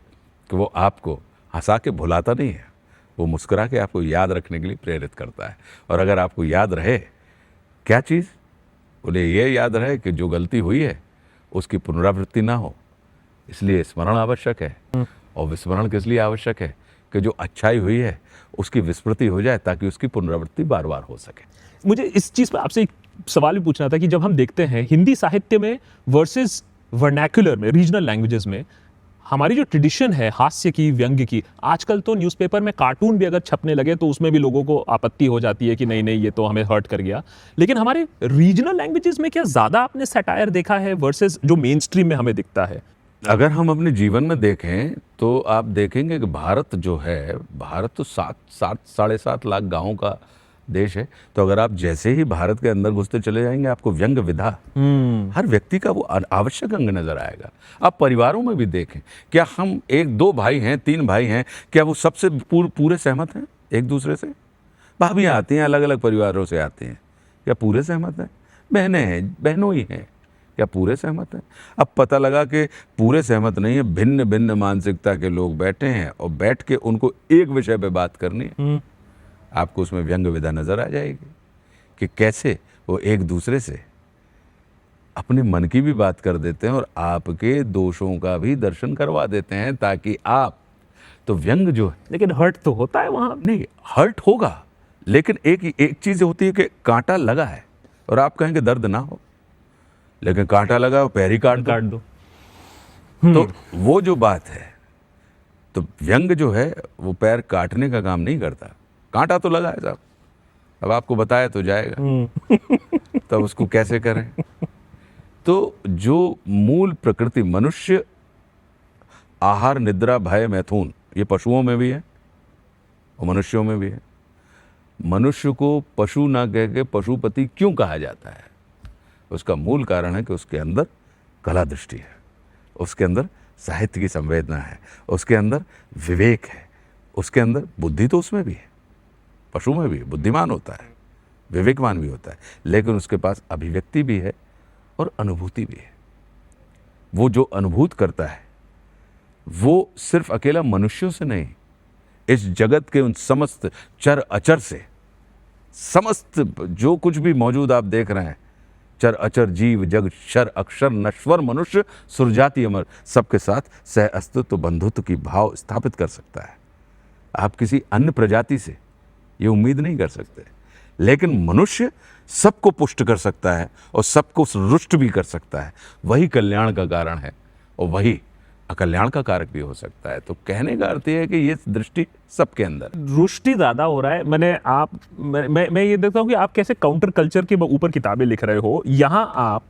कि वो आपको हंसा के भुलाता नहीं है, वो मुस्कुरा के आपको याद रखने के लिए प्रेरित करता है। और अगर आपको याद रहे क्या चीज़, उन्हें ये याद रहे कि जो गलती हुई है उसकी पुनरावृत्ति ना हो, इसलिए स्मरण आवश्यक है। और विस्मरण किस लिए आवश्यक है? कि जो अच्छाई हुई है उसकी विस्मृति हो जाए ताकि उसकी पुनरावृत्ति बार बार हो सके। मुझे इस चीज़ पर आपसे एक सवाल भी पूछना था कि जब हम देखते हैं हिंदी साहित्य में वर्सेस वर्नैक्युलर में, रीजनल लैंग्वेजेस में, हमारी जो ट्रेडिशन है हास्य की, व्यंग्य की, आजकल तो न्यूज़पेपर में कार्टून भी अगर छपने लगे तो उसमें भी लोगों को आपत्ति हो जाती है कि नहीं नहीं ये तो हमें हर्ट कर गया। लेकिन हमारे रीजनल लैंग्वेजेस में क्या ज़्यादा आपने सैटायर देखा है वर्सेस जो मेन स्ट्रीम में हमें दिखता है? अगर हम अपने जीवन में देखें तो आप देखेंगे कि भारत जो है, भारत तो 7.5 लाख गाँव का देश है। तो अगर आप जैसे ही भारत के अंदर घुसते चले जाएंगे, आपको व्यंग विधा हर व्यक्ति का वो आवश्यक अंग नजर आएगा। आप परिवारों में भी देखें, क्या हम 1-2 भाई हैं, 3 भाई हैं, क्या वो सबसे पूरे सहमत हैं एक दूसरे से? भाभियाँ आती हैं, अलग अलग परिवारों से आती हैं, क्या पूरे सहमत हैं? बहनें हैं, बहनों ही हैं, क्या पूरे सहमत हैं? अब पता लगा कि पूरे सहमत नहीं है, भिन्न भिन्न मानसिकता के लोग बैठे हैं और बैठ के उनको एक विषय पे बात करनी है। आपको उसमें व्यंग विधा नजर आ जाएगी कि कैसे वो एक दूसरे से अपने मन की भी बात कर देते हैं और आपके दोषों का भी दर्शन करवा देते हैं, ताकि आप तो व्यंग जो है, लेकिन हर्ट तो होता है वहाँ। नहीं हर्ट होगा, लेकिन एक चीज होती है कि कांटा लगा है और आप कहेंगे दर्द ना हो, लेकिन कांटा लगा और पैर ही काट दो। तो वो जो बात है, तो व्यंग जो है वो पैर काटने का काम नहीं करता, कांटा तो लगा है साहब, अब आपको बताया तो जाएगा तब उसको कैसे करें? तो जो मूल प्रकृति मनुष्य, आहार निद्रा भय मैथुन, ये पशुओं में भी है और मनुष्यों में भी है। मनुष्य को पशु ना कह के पशुपति क्यों कहा जाता है? उसका मूल कारण है कि उसके अंदर कला दृष्टि है, उसके अंदर साहित्य की संवेदना है, उसके अंदर विवेक है, उसके अंदर बुद्धि तो उसमें भी है, पशु में भी बुद्धिमान होता है, विवेकवान भी होता है, लेकिन उसके पास अभिव्यक्ति भी है और अनुभूति भी है। वो जो अनुभूत करता है वो सिर्फ अकेला मनुष्यों से नहीं, इस जगत के उन समस्त चर अचर से, समस्त जो कुछ भी मौजूद आप देख रहे हैं, चर अचर जीव जग शर अक्षर नश्वर मनुष्य सुरजाति अमर, सबके साथ सह अस्तित्व बंधुत्व की भाव स्थापित कर सकता है। आप किसी अन्य प्रजाति से ये उम्मीद नहीं कर सकते, लेकिन मनुष्य सबको पुष्ट कर सकता है और सबको रुष्ट भी कर सकता है। वही कल्याण का कारण है और वही अकल्याण का कारक भी हो सकता है। तो कहने का अर्थ है कि ये दृष्टि सबके अंदर। रुष्टि ज्यादा हो रहा है। मैं ये देखता हूँ कि आप कैसे काउंटर कल्चर के ऊपर किताबें लिख रहे हो। यहाँ आप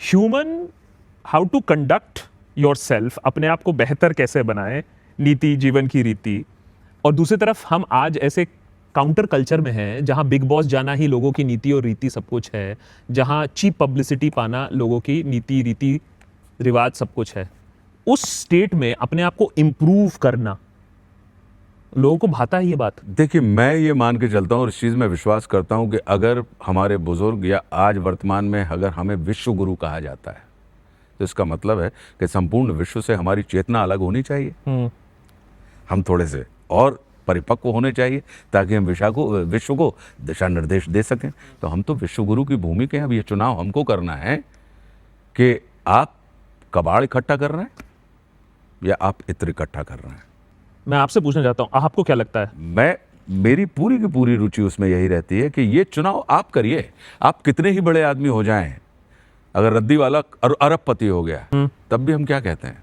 human how to conduct yourself, अपने आप को बेहतर कैसे बनाएं, नीति जीवन की रीति, और दूसरी तरफ हम आज ऐसे काउंटर कल्चर में हैं जहां बिग बॉस जाना ही लोगों की नीति और रीति सब कुछ है, जहां चीप पब्लिसिटी पाना लोगों की नीति रीति रिवाज सब कुछ है। उस स्टेट में अपने आप को इम्प्रूव करना लोगों को भाता है ये बात? देखिए, मैं ये मान के चलता हूँ और इस चीज़ में विश्वास करता हूँ कि अगर हमारे बुजुर्ग या आज वर्तमान में अगर हमें विश्व गुरु कहा जाता है तो इसका मतलब है कि संपूर्ण विश्व से हमारी चेतना अलग होनी चाहिए। हम थोड़े से और परिपक्व होने चाहिए ताकि हम विश्व को दिशा निर्देश दे सकें। तो हम तो विश्व गुरु की भूमिका है। अब ये चुनाव हमको करना है कि आप कबाड़ इकट्ठा कर रहे हैं या आप इत्र इकट्ठा कर रहे हैं। मैं आपसे पूछना चाहता हूँ, आपको क्या लगता है? मेरी पूरी की पूरी रुचि उसमें यही रहती है कि ये चुनाव आप करिए। आप कितने ही बड़े आदमी हो जाएं, अगर रद्दी वाला अरबपति हो गया तब भी हम क्या कहते हैं?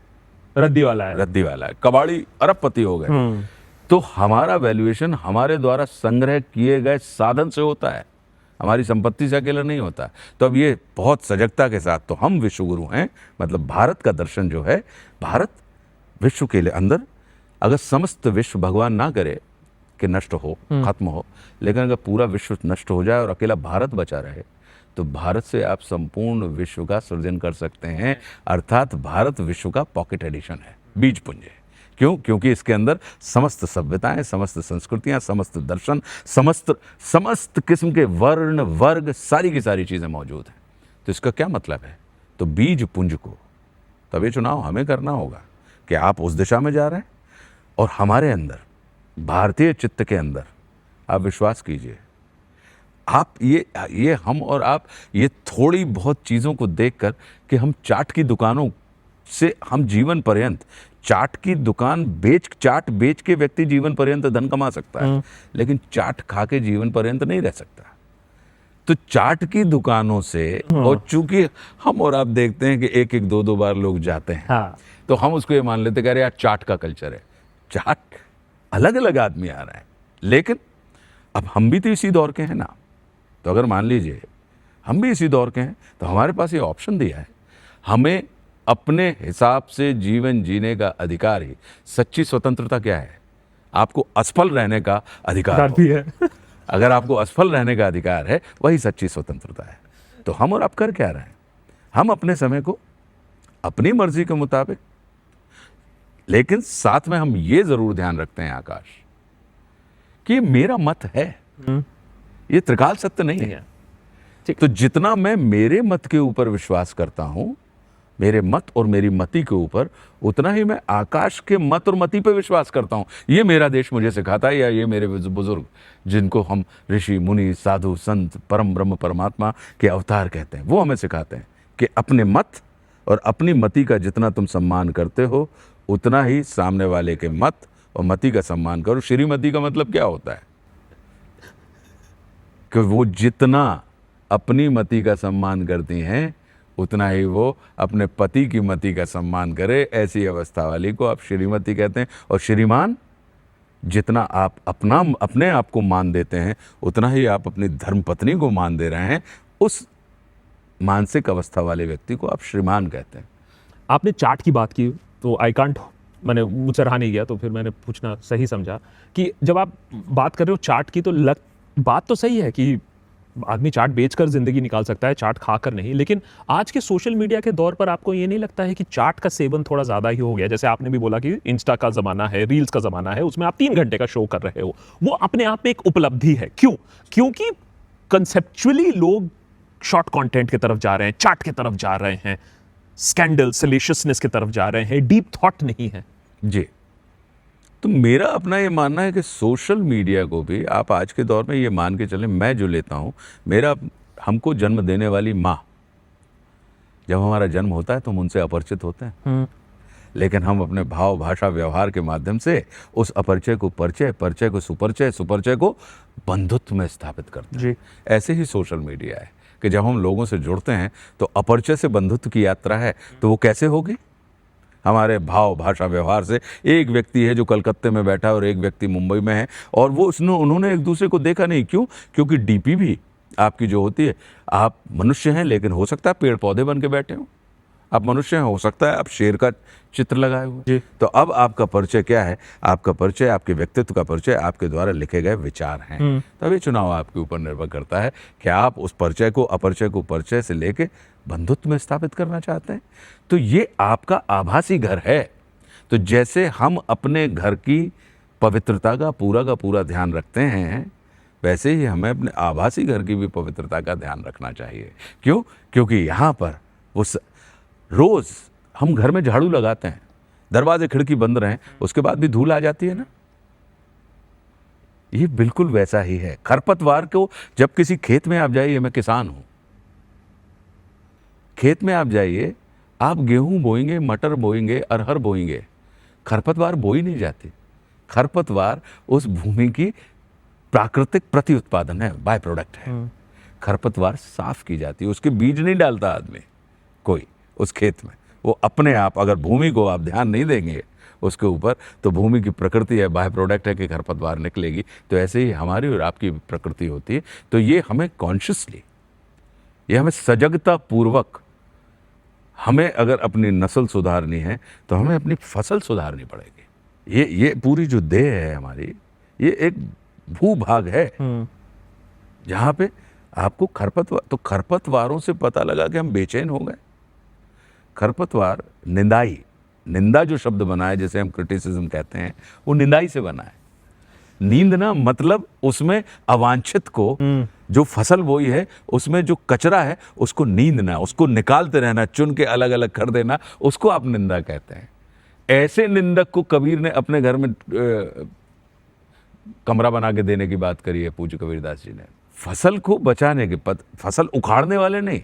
रद्दी वाला है। कबाड़ी अरबपति हो गए। तो हमारा वैल्यूएशन हमारे द्वारा संग्रह किए गए साधन से होता है, हमारी संपत्ति से अकेला नहीं होता। तो अब ये बहुत सजगता के साथ, तो हम विश्वगुरु हैं, मतलब भारत का दर्शन जो है, भारत विश्व के लिए अंदर, अगर समस्त विश्व भगवान ना करे कि नष्ट हो, खत्म हो, लेकिन अगर पूरा विश्व नष्ट हो जाए और अकेला भारत बचा रहे तो भारत से आप संपूर्ण विश्व का सृजन कर सकते हैं। अर्थात भारत विश्व का पॉकेट एडिशन है, बीज पुंज है। क्यों? क्योंकि इसके अंदर समस्त सभ्यताएं, समस्त संस्कृतियां, समस्त दर्शन, समस्त किस्म के वर्ण वर्ग, सारी की सारी चीज़ें मौजूद हैं। तो इसका क्या मतलब है? तो बीज पुंज को तब ये चुनाव हमें करना होगा कि आप उस दिशा में जा रहे हैं और हमारे अंदर, भारतीय चित्त के अंदर, आप विश्वास कीजिए, आप ये हम और आप ये थोड़ी बहुत चीज़ों को देखकर कि हम चाट की दुकानों से हम जीवन पर्यंत चाट बेच के व्यक्ति जीवन पर्यंत धन कमा सकता है, लेकिन चाट खा के जीवन पर्यंत नहीं रह सकता। तो चाट की दुकानों से, और चूंकि हम और आप देखते हैं कि एक एक दो दो बार लोग जाते हैं, हाँ तो हम उसको ये मान लेते हैं कि अरे यार चाट का कल्चर है। चाट, अलग अलग आदमी आ रहा है, लेकिन अब हम भी तो इसी दौर के हैं ना। तो अगर मान लीजिए हम भी इसी दौर के हैं, तो हमारे पास ये ऑप्शन दिया है, हमें अपने हिसाब से जीवन जीने का अधिकार ही सच्ची स्वतंत्रता क्या है? आपको असफल रहने का अधिकार डर हो। भी है। अगर आपको असफल रहने का अधिकार है, वही सच्ची स्वतंत्रता है। तो हम और आप कर क्या रहे हैं? हम अपने समय को अपनी मर्जी के मुताबिक, लेकिन साथ में हम ये जरूर ध्यान रखते हैं आकाश, कि ये मेरा मत है, ये त्रिकाल सत्य नहीं है। ठीक। तो जितना मैं मेरे मत के ऊपर विश्वास करता हूं, मेरे मत और मेरी मति के ऊपर, उतना ही मैं आकाश के मत और मति पे विश्वास करता हूं। ये मेरा देश मुझे सिखाता है, या ये मेरे बुजुर्ग, जिनको हम ऋषि मुनि साधु संत परम ब्रह्म परमात्मा के अवतार कहते हैं, वो हमें सिखाते हैं कि अपने मत और अपनी मति का जितना तुम सम्मान करते हो, उतना ही सामने वाले के मत और मति का सम्मान करो। श्रीमती का मतलब क्या होता है? कि वो जितना अपनी मति का सम्मान करती हैं, उतना ही वो अपने पति की मति का सम्मान करे। ऐसी अवस्था वाली को आप श्रीमती कहते हैं। और श्रीमान, जितना आप अपने आप को मान देते हैं, उतना ही आप अपनी धर्मपत्नी को मान दे रहे हैं। उस मानसिक अवस्था वाले व्यक्ति को आप श्रीमान कहते हैं। आपने चाट की बात की, तो आई कांट, मैंने मुझसे रहा नहीं गया, तो फिर मैंने पूछना सही समझा कि जब आप बात कर रहे हो चाट की, तो बात तो सही है कि आदमी चाट बेचकर जिंदगी निकाल सकता है, चाट खाकर नहीं। लेकिन आज के सोशल मीडिया के दौर पर आपको ये नहीं लगता है कि चाट का सेवन थोड़ा ज़्यादा ही हो गया? जैसे आपने भी बोला कि इंस्टा का ज़माना है, रील्स का ज़माना है, उसमें आप 3 घंटे का शो कर रहे हो, वो अपने आप में एक उपलब्धि है। क्यों? क्योंकि कंसेप्चुअली लोग शॉर्ट कंटेंट की तरफ जा रहे हैं, चाट की तरफ जा रहे हैं, स्कैंडल सैलिशियसनेस की तरफ जा रहे हैं, डीप थॉट नहीं है। जी, तो मेरा अपना ये मानना है कि सोशल मीडिया को भी आप आज के दौर में ये मान के चलें, मैं जो लेता हूँ, हमको जन्म देने वाली माँ, जब हमारा जन्म होता है तो हम उनसे अपरिचित होते हैं, लेकिन हम अपने भाव भाषा व्यवहार के माध्यम से उस अपरिचय को परिचय, परिचय को सुपरिचय, सुपरिचय को बंधुत्व में स्थापित करते हैं। जी। ऐसे ही सोशल मीडिया है कि जब हम लोगों से जुड़ते हैं तो अपरिचय से बंधुत्व की यात्रा है। तो वो कैसे होगी? हमारे भाव भाषा व्यवहार से। एक व्यक्ति है जो कलकत्ते में बैठा है और एक व्यक्ति मुंबई में है, और उन्होंने एक दूसरे को देखा नहीं। क्यों? क्योंकि डीपी भी आपकी जो होती है, आप मनुष्य हैं, लेकिन हो सकता है पेड़ पौधे बन के बैठे हो। आप मनुष्य हैं, हो सकता है आप शेर का चित्र लगाए हुए। तो अब आपका परिचय क्या है? आपका परिचय, आपके व्यक्तित्व का परिचय आपके द्वारा लिखे गए विचार हैं। तब ये चुनाव आपके ऊपर निर्भर करता है कि आप उस परिचय को, अपरिचय को परिचय से लेके बंधुत्व में स्थापित करना चाहते हैं। तो ये आपका आभासी घर है। तो जैसे हम अपने घर की पवित्रता का पूरा ध्यान रखते हैं, वैसे ही हमें अपने आभासी घर की भी पवित्रता का ध्यान रखना चाहिए। क्यों? क्योंकि यहाँ पर रोज हम घर में झाड़ू लगाते हैं, दरवाजे खिड़की बंद रहें, उसके बाद भी धूल आ जाती है ना। ये बिल्कुल वैसा ही है। खरपतवार को जब किसी खेत में आप जाइए, मैं किसान हूं, खेत में आप जाइए, आप गेहूं बोएंगे, मटर बोएंगे, अरहर बोएंगे, खरपतवार बोई नहीं जाती। खरपतवार उस भूमि की प्राकृतिक प्रति उत्पादन है, बाय प्रोडक्ट है। खरपतवार साफ की जाती है, उसके बीज नहीं डालता आदमी कोई उस खेत में। वो अपने आप, अगर भूमि को आप ध्यान नहीं देंगे उसके ऊपर, तो भूमि की प्रकृति है, बाय प्रोडक्ट है कि खरपतवार निकलेगी। तो ऐसे ही हमारी और आपकी प्रकृति होती है। तो ये हमें कॉन्शियसली, ये हमें सजगता पूर्वक, हमें अगर अपनी नस्ल सुधारनी है तो हमें अपनी फसल सुधारनी पड़ेगी। ये पूरी जो देह है हमारी, ये एक भूभाग है जहाँ पे आपको तो खरपतवारों से पता लगा कि हम बेचैन हो गए। खरपतवार निंदा जो शब्द बना है, जैसे हम क्रिटिसिज्म कहते हैं, वो निंदाई से बना है। नींदना मतलब उसमें अवांछित को, जो फसल बोई है उसमें जो कचरा है, उसको नींदना, उसको निकालते रहना, चुन के अलग अलग कर देना, उसको आप निंदा कहते हैं। ऐसे निंदक को कबीर ने अपने घर में कमरा बना के देने की बात करी है, पूज्य कबीरदास जी ने। फसल को बचाने के फसल उखाड़ने वाले नहीं,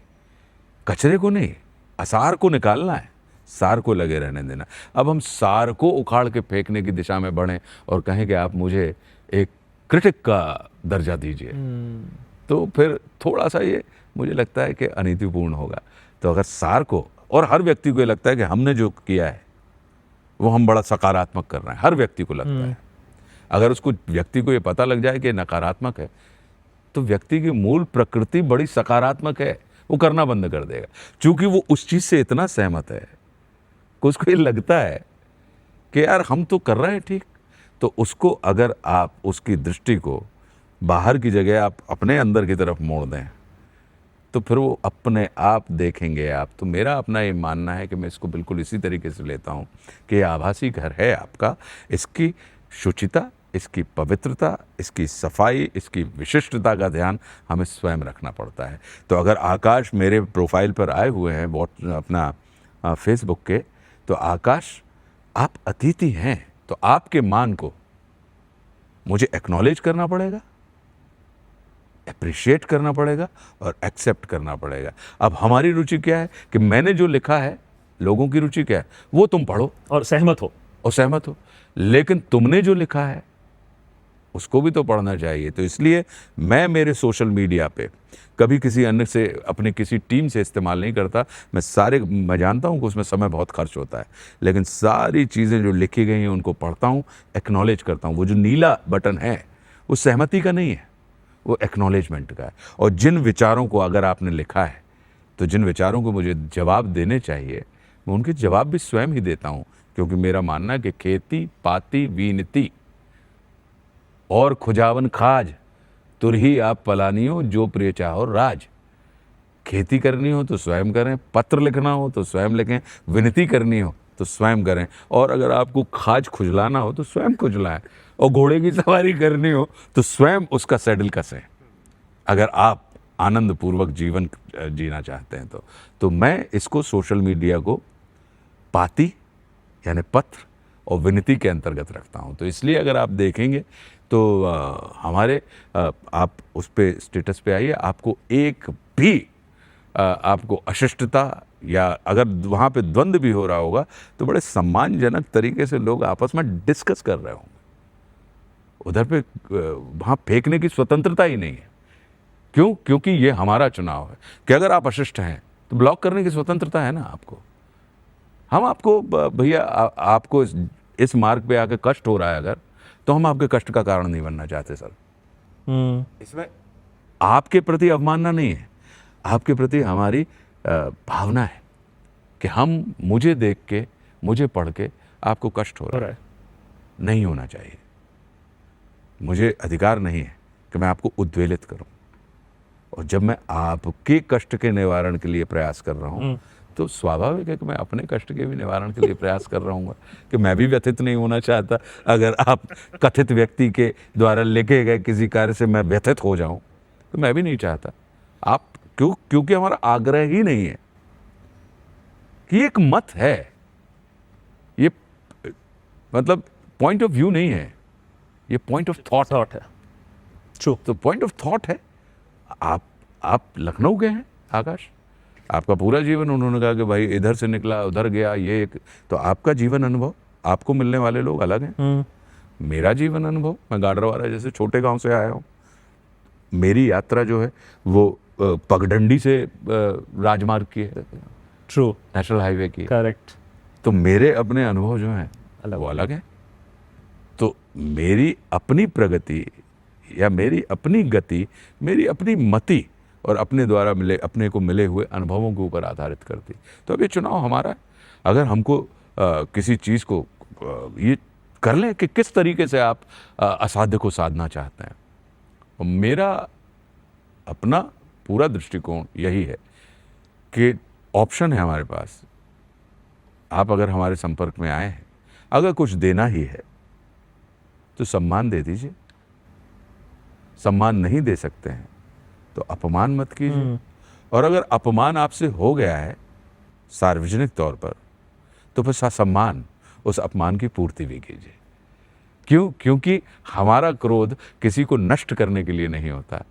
कचरे को नहीं, असार को निकालना है, सार को लगे रहने देना। अब हम सार को उखाड़ के फेंकने की दिशा में बढ़ें और कहें कि आप मुझे एक क्रिटिक का दर्जा दीजिए, तो फिर थोड़ा सा ये मुझे लगता है कि अनीतिपूर्ण होगा। तो अगर सार को और हर व्यक्ति को ये लगता है कि हमने जो किया है वो हम बड़ा सकारात्मक कर रहे हैं, हर व्यक्ति को लगता है। अगर उसको व्यक्ति को ये पता लग जाए कि नकारात्मक है, तो व्यक्ति की मूल प्रकृति बड़ी सकारात्मक है, वो करना बंद कर देगा, क्योंकि वो उस चीज़ से इतना सहमत है कि उसको ये लगता है कि यार हम तो कर रहे हैं ठीक। तो उसको अगर आप उसकी दृष्टि को बाहर की जगह आप अपने अंदर की तरफ मोड़ दें, तो फिर वो अपने आप देखेंगे आप। तो मेरा अपना ये मानना है कि मैं इसको बिल्कुल इसी तरीके से लेता हूँ कि ये आभासी घर है आपका, इसकी शुचिता, इसकी पवित्रता, इसकी सफाई, इसकी विशिष्टता का ध्यान हमें स्वयं रखना पड़ता है। तो अगर आकाश मेरे प्रोफाइल पर आए हुए हैं अपना फेसबुक के, तो आकाश आप अतिथि हैं, तो आपके मान को मुझे एक्नॉलेज करना पड़ेगा, अप्रिशिएट करना पड़ेगा और एक्सेप्ट करना पड़ेगा। अब हमारी रुचि क्या है कि मैंने जो लिखा है, लोगों की रुचि क्या है वो तुम पढ़ो और सहमत हो, लेकिन तुमने जो लिखा है उसको भी तो पढ़ना चाहिए। तो इसलिए मैं मेरे सोशल मीडिया पे कभी किसी अन्य से, अपनी किसी टीम से इस्तेमाल नहीं करता। मैं जानता हूँ कि उसमें समय बहुत खर्च होता है, लेकिन सारी चीज़ें जो लिखी गई हैं उनको पढ़ता हूँ, एक्नॉलेज करता हूँ। वो जो नीला बटन है वो सहमति का नहीं है, वो एक्नॉलेजमेंट का है। और जिन विचारों को अगर आपने लिखा है, तो जिन विचारों को मुझे जवाब देने चाहिए, मैं उनके जवाब भी स्वयं ही देता हूँ, क्योंकि मेरा मानना है कि खेती पाती वीनती और खुजावन खाज तुरही आप पलानियो जो प्रिय चाहो राज। खेती करनी हो तो स्वयं करें, पत्र लिखना हो तो स्वयं लिखें, विनती करनी हो तो स्वयं करें, और अगर आपको खाज खुजलाना हो तो स्वयं खुजलाएं, और घोड़े की सवारी करनी हो तो स्वयं उसका सैडल कसें, अगर आप आनंद पूर्वक जीवन जीना चाहते हैं। तो मैं इसको सोशल मीडिया को पाती यानी पत्र और विनती के अंतर्गत रखता हूं। तो इसलिए अगर आप देखेंगे तो हमारे आप उस पे स्टेटस पे आइए, आपको एक भी आपको अशिष्टता या अगर वहाँ पे द्वंद्व भी हो रहा होगा तो बड़े सम्मानजनक तरीके से लोग आपस में डिस्कस कर रहे होंगे। उधर पे वहाँ फेंकने की स्वतंत्रता ही नहीं है। क्यों? क्योंकि ये हमारा चुनाव है कि अगर आप अशिष्ट हैं तो ब्लॉक करने की स्वतंत्रता है ना आपको। हम आपको भैया आपको इस मार्ग पे आके कष्ट हो रहा है अगर, तो हम आपके कष्ट का कारण नहीं बनना चाहते सर। इसमें आपके प्रति अवमानना नहीं है, आपके प्रति हमारी भावना है कि हम मुझे देख के, मुझे पढ़ के आपको कष्ट हो रहा है, नहीं होना चाहिए। मुझे अधिकार नहीं है कि मैं आपको उद्वेलित करूं, और जब मैं आपके कष्ट के निवारण के लिए प्रयास कर रहा हूं तो स्वाभाविक है कि मैं अपने कष्ट के भी निवारण के लिए प्रयास कर रहा हूँ कि मैं भी व्यथित नहीं होना चाहता। अगर आप कथित व्यक्ति के द्वारा लिखे गए किसी कार्य से मैं व्यथित हो जाऊं तो मैं भी नहीं चाहता। आप क्योंकि हमारा आग्रह ही नहीं है कि एक मत है, ये मतलब पॉइंट ऑफ व्यू नहीं है, ये पॉइंट ऑफ थॉट है। तो पॉइंट ऑफ थॉट है। आप लखनऊ गए हैं आकाश, आपका पूरा जीवन उन्होंने कहा कि भाई इधर से निकला उधर गया, ये एक तो आपका जीवन अनुभव, आपको मिलने वाले लोग अलग हैं। मेरा जीवन अनुभव, मैं गाडरवारा जैसे छोटे गांव से आया हूँ। मेरी यात्रा जो है वो पगडंडी से राजमार्ग की है, ट्रू, नेशनल हाईवे की, करेक्ट। तो मेरे अपने अनुभव जो हैं वो अलग है। तो मेरी अपनी प्रगति या मेरी अपनी गति, मेरी अपनी मति और अपने द्वारा मिले, अपने को मिले हुए अनुभवों के ऊपर आधारित करती। तो अब ये चुनाव हमारा है। अगर हमको किसी चीज़ को ये कर लें कि किस तरीके से आप असाध्य को साधना चाहते हैं, और मेरा अपना पूरा दृष्टिकोण यही है कि ऑप्शन है हमारे पास। आप अगर हमारे संपर्क में आए हैं, अगर कुछ देना ही है तो सम्मान दे दीजिए, सम्मान नहीं दे सकते हैं तो अपमान मत कीजिए। और अगर अपमान आपसे हो गया है सार्वजनिक तौर पर, तो फिर सम्मान उस अपमान की पूर्ति भी कीजिए। क्यों? क्योंकि हमारा क्रोध किसी को नष्ट करने के लिए नहीं होता,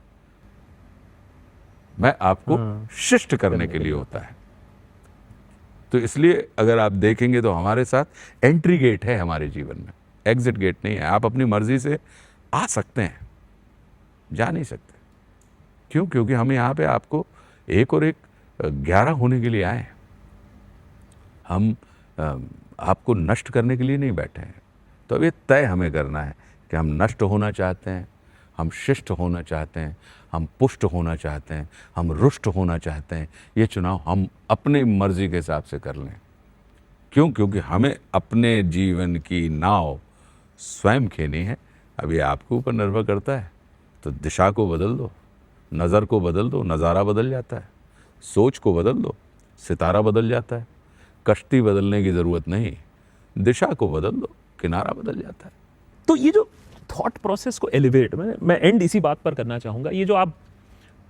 मैं आपको शिष्ट करने के लिए होता है। तो इसलिए अगर आप देखेंगे तो हमारे साथ एंट्री गेट है हमारे जीवन में, एग्जिट गेट नहीं है। आप अपनी मर्जी से आ सकते हैं, जा नहीं सकते। क्यों? क्योंकि हम यहाँ पे आपको एक और एक 11 होने के लिए आए हैं। हम आपको नष्ट करने के लिए नहीं बैठे हैं। तो अब ये तय हमें करना है कि हम नष्ट होना चाहते हैं, हम शिष्ट होना चाहते हैं, हम पुष्ट होना चाहते हैं, हम रुष्ट होना चाहते हैं। ये चुनाव हम अपनी मर्जी के हिसाब से कर लें। क्यों? क्योंकि हमें अपने जीवन की नाव स्वयं खेनी है। अब ये आपके ऊपर निर्भर करता है। तो दिशा को बदल दो, नज़र को बदल दो, नज़ारा बदल जाता है। सोच को बदल दो, सितारा बदल जाता है। कश्ती बदलने की ज़रूरत नहीं, दिशा को बदल दो, किनारा बदल जाता है। तो ये जो थॉट प्रोसेस को एलिवेट, मैं एंड इसी बात पर करना चाहूँगा। ये जो आप,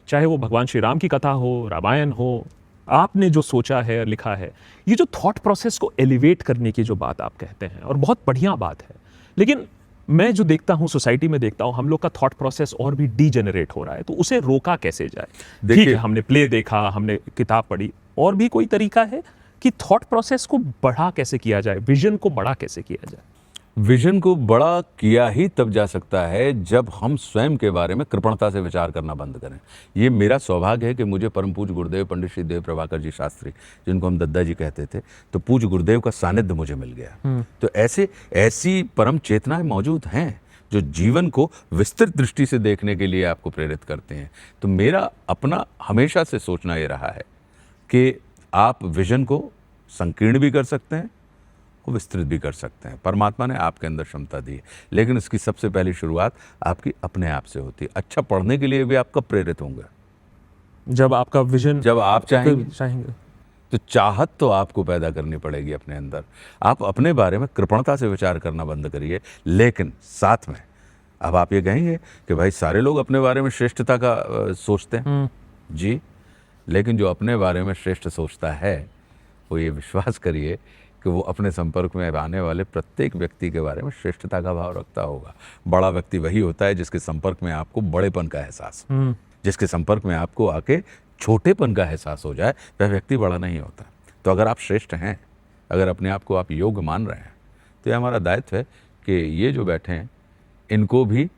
चाहे वो भगवान श्री राम की कथा हो, रामायण हो, आपने जो सोचा है और लिखा है, ये जो थॉट प्रोसेस को एलिवेट करने की जो बात आप कहते हैं, और बहुत बढ़िया बात है, लेकिन मैं जो देखता हूँ सोसाइटी में, देखता हूँ हम लोग का थॉट प्रोसेस और भी डीजेनरेट हो रहा है। तो उसे रोका कैसे जाए? ठीक है, हमने प्ले देखा, हमने किताब पढ़ी, और भी कोई तरीका है कि थॉट प्रोसेस को बड़ा कैसे किया जाए, विजन को बड़ा कैसे किया जाए? विजन को बड़ा किया ही तब जा सकता है जब हम स्वयं के बारे में कृपणता से विचार करना बंद करें। ये मेरा सौभाग्य है कि मुझे परम पूज्य गुरुदेव पंडित श्री देव प्रभाकर जी शास्त्री, जिनको हम दद्दा जी कहते थे, तो पूज्य गुरुदेव का सानिध्य मुझे मिल गया। तो ऐसी परम चेतनाएं मौजूद हैं जो जीवन को विस्तृत दृष्टि से देखने के लिए आपको प्रेरित करते हैं। तो मेरा अपना हमेशा से सोचना ये रहा है कि आप विजन को संकीर्ण भी कर सकते हैं और विस्तृत भी कर सकते हैं। परमात्मा ने आपके अंदर क्षमता दी है, लेकिन इसकी सबसे पहली शुरुआत आपकी अपने आप से होती है। अच्छा पढ़ने के लिए भी आप कब प्रेरित होंगे? जब आपका विजन, जब आप चाहेंगे। तो चाहत तो आपको पैदा करनी पड़ेगी अपने अंदर। आप अपने बारे में कृपणता से विचार करना बंद करिए, लेकिन साथ में अब आप ये कहेंगे कि भाई सारे लोग अपने बारे में श्रेष्ठता का सोचते हैं। जी, लेकिन जो अपने बारे में श्रेष्ठ सोचता है, वो ये विश्वास करिए कि वो अपने संपर्क में आने वाले प्रत्येक व्यक्ति के बारे में श्रेष्ठता का भाव रखता होगा। बड़ा व्यक्ति वही होता है जिसके संपर्क में आपको बड़ेपन का एहसास हो, जिसके संपर्क में आपको आके छोटेपन का एहसास हो जाए, वह व्यक्ति बड़ा नहीं होता। तो अगर आप श्रेष्ठ हैं, अगर अपने आप को आप योग्य मान रहे हैं, तो ये हमारा दायित्व है कि ये जो बैठे हैं इनको भी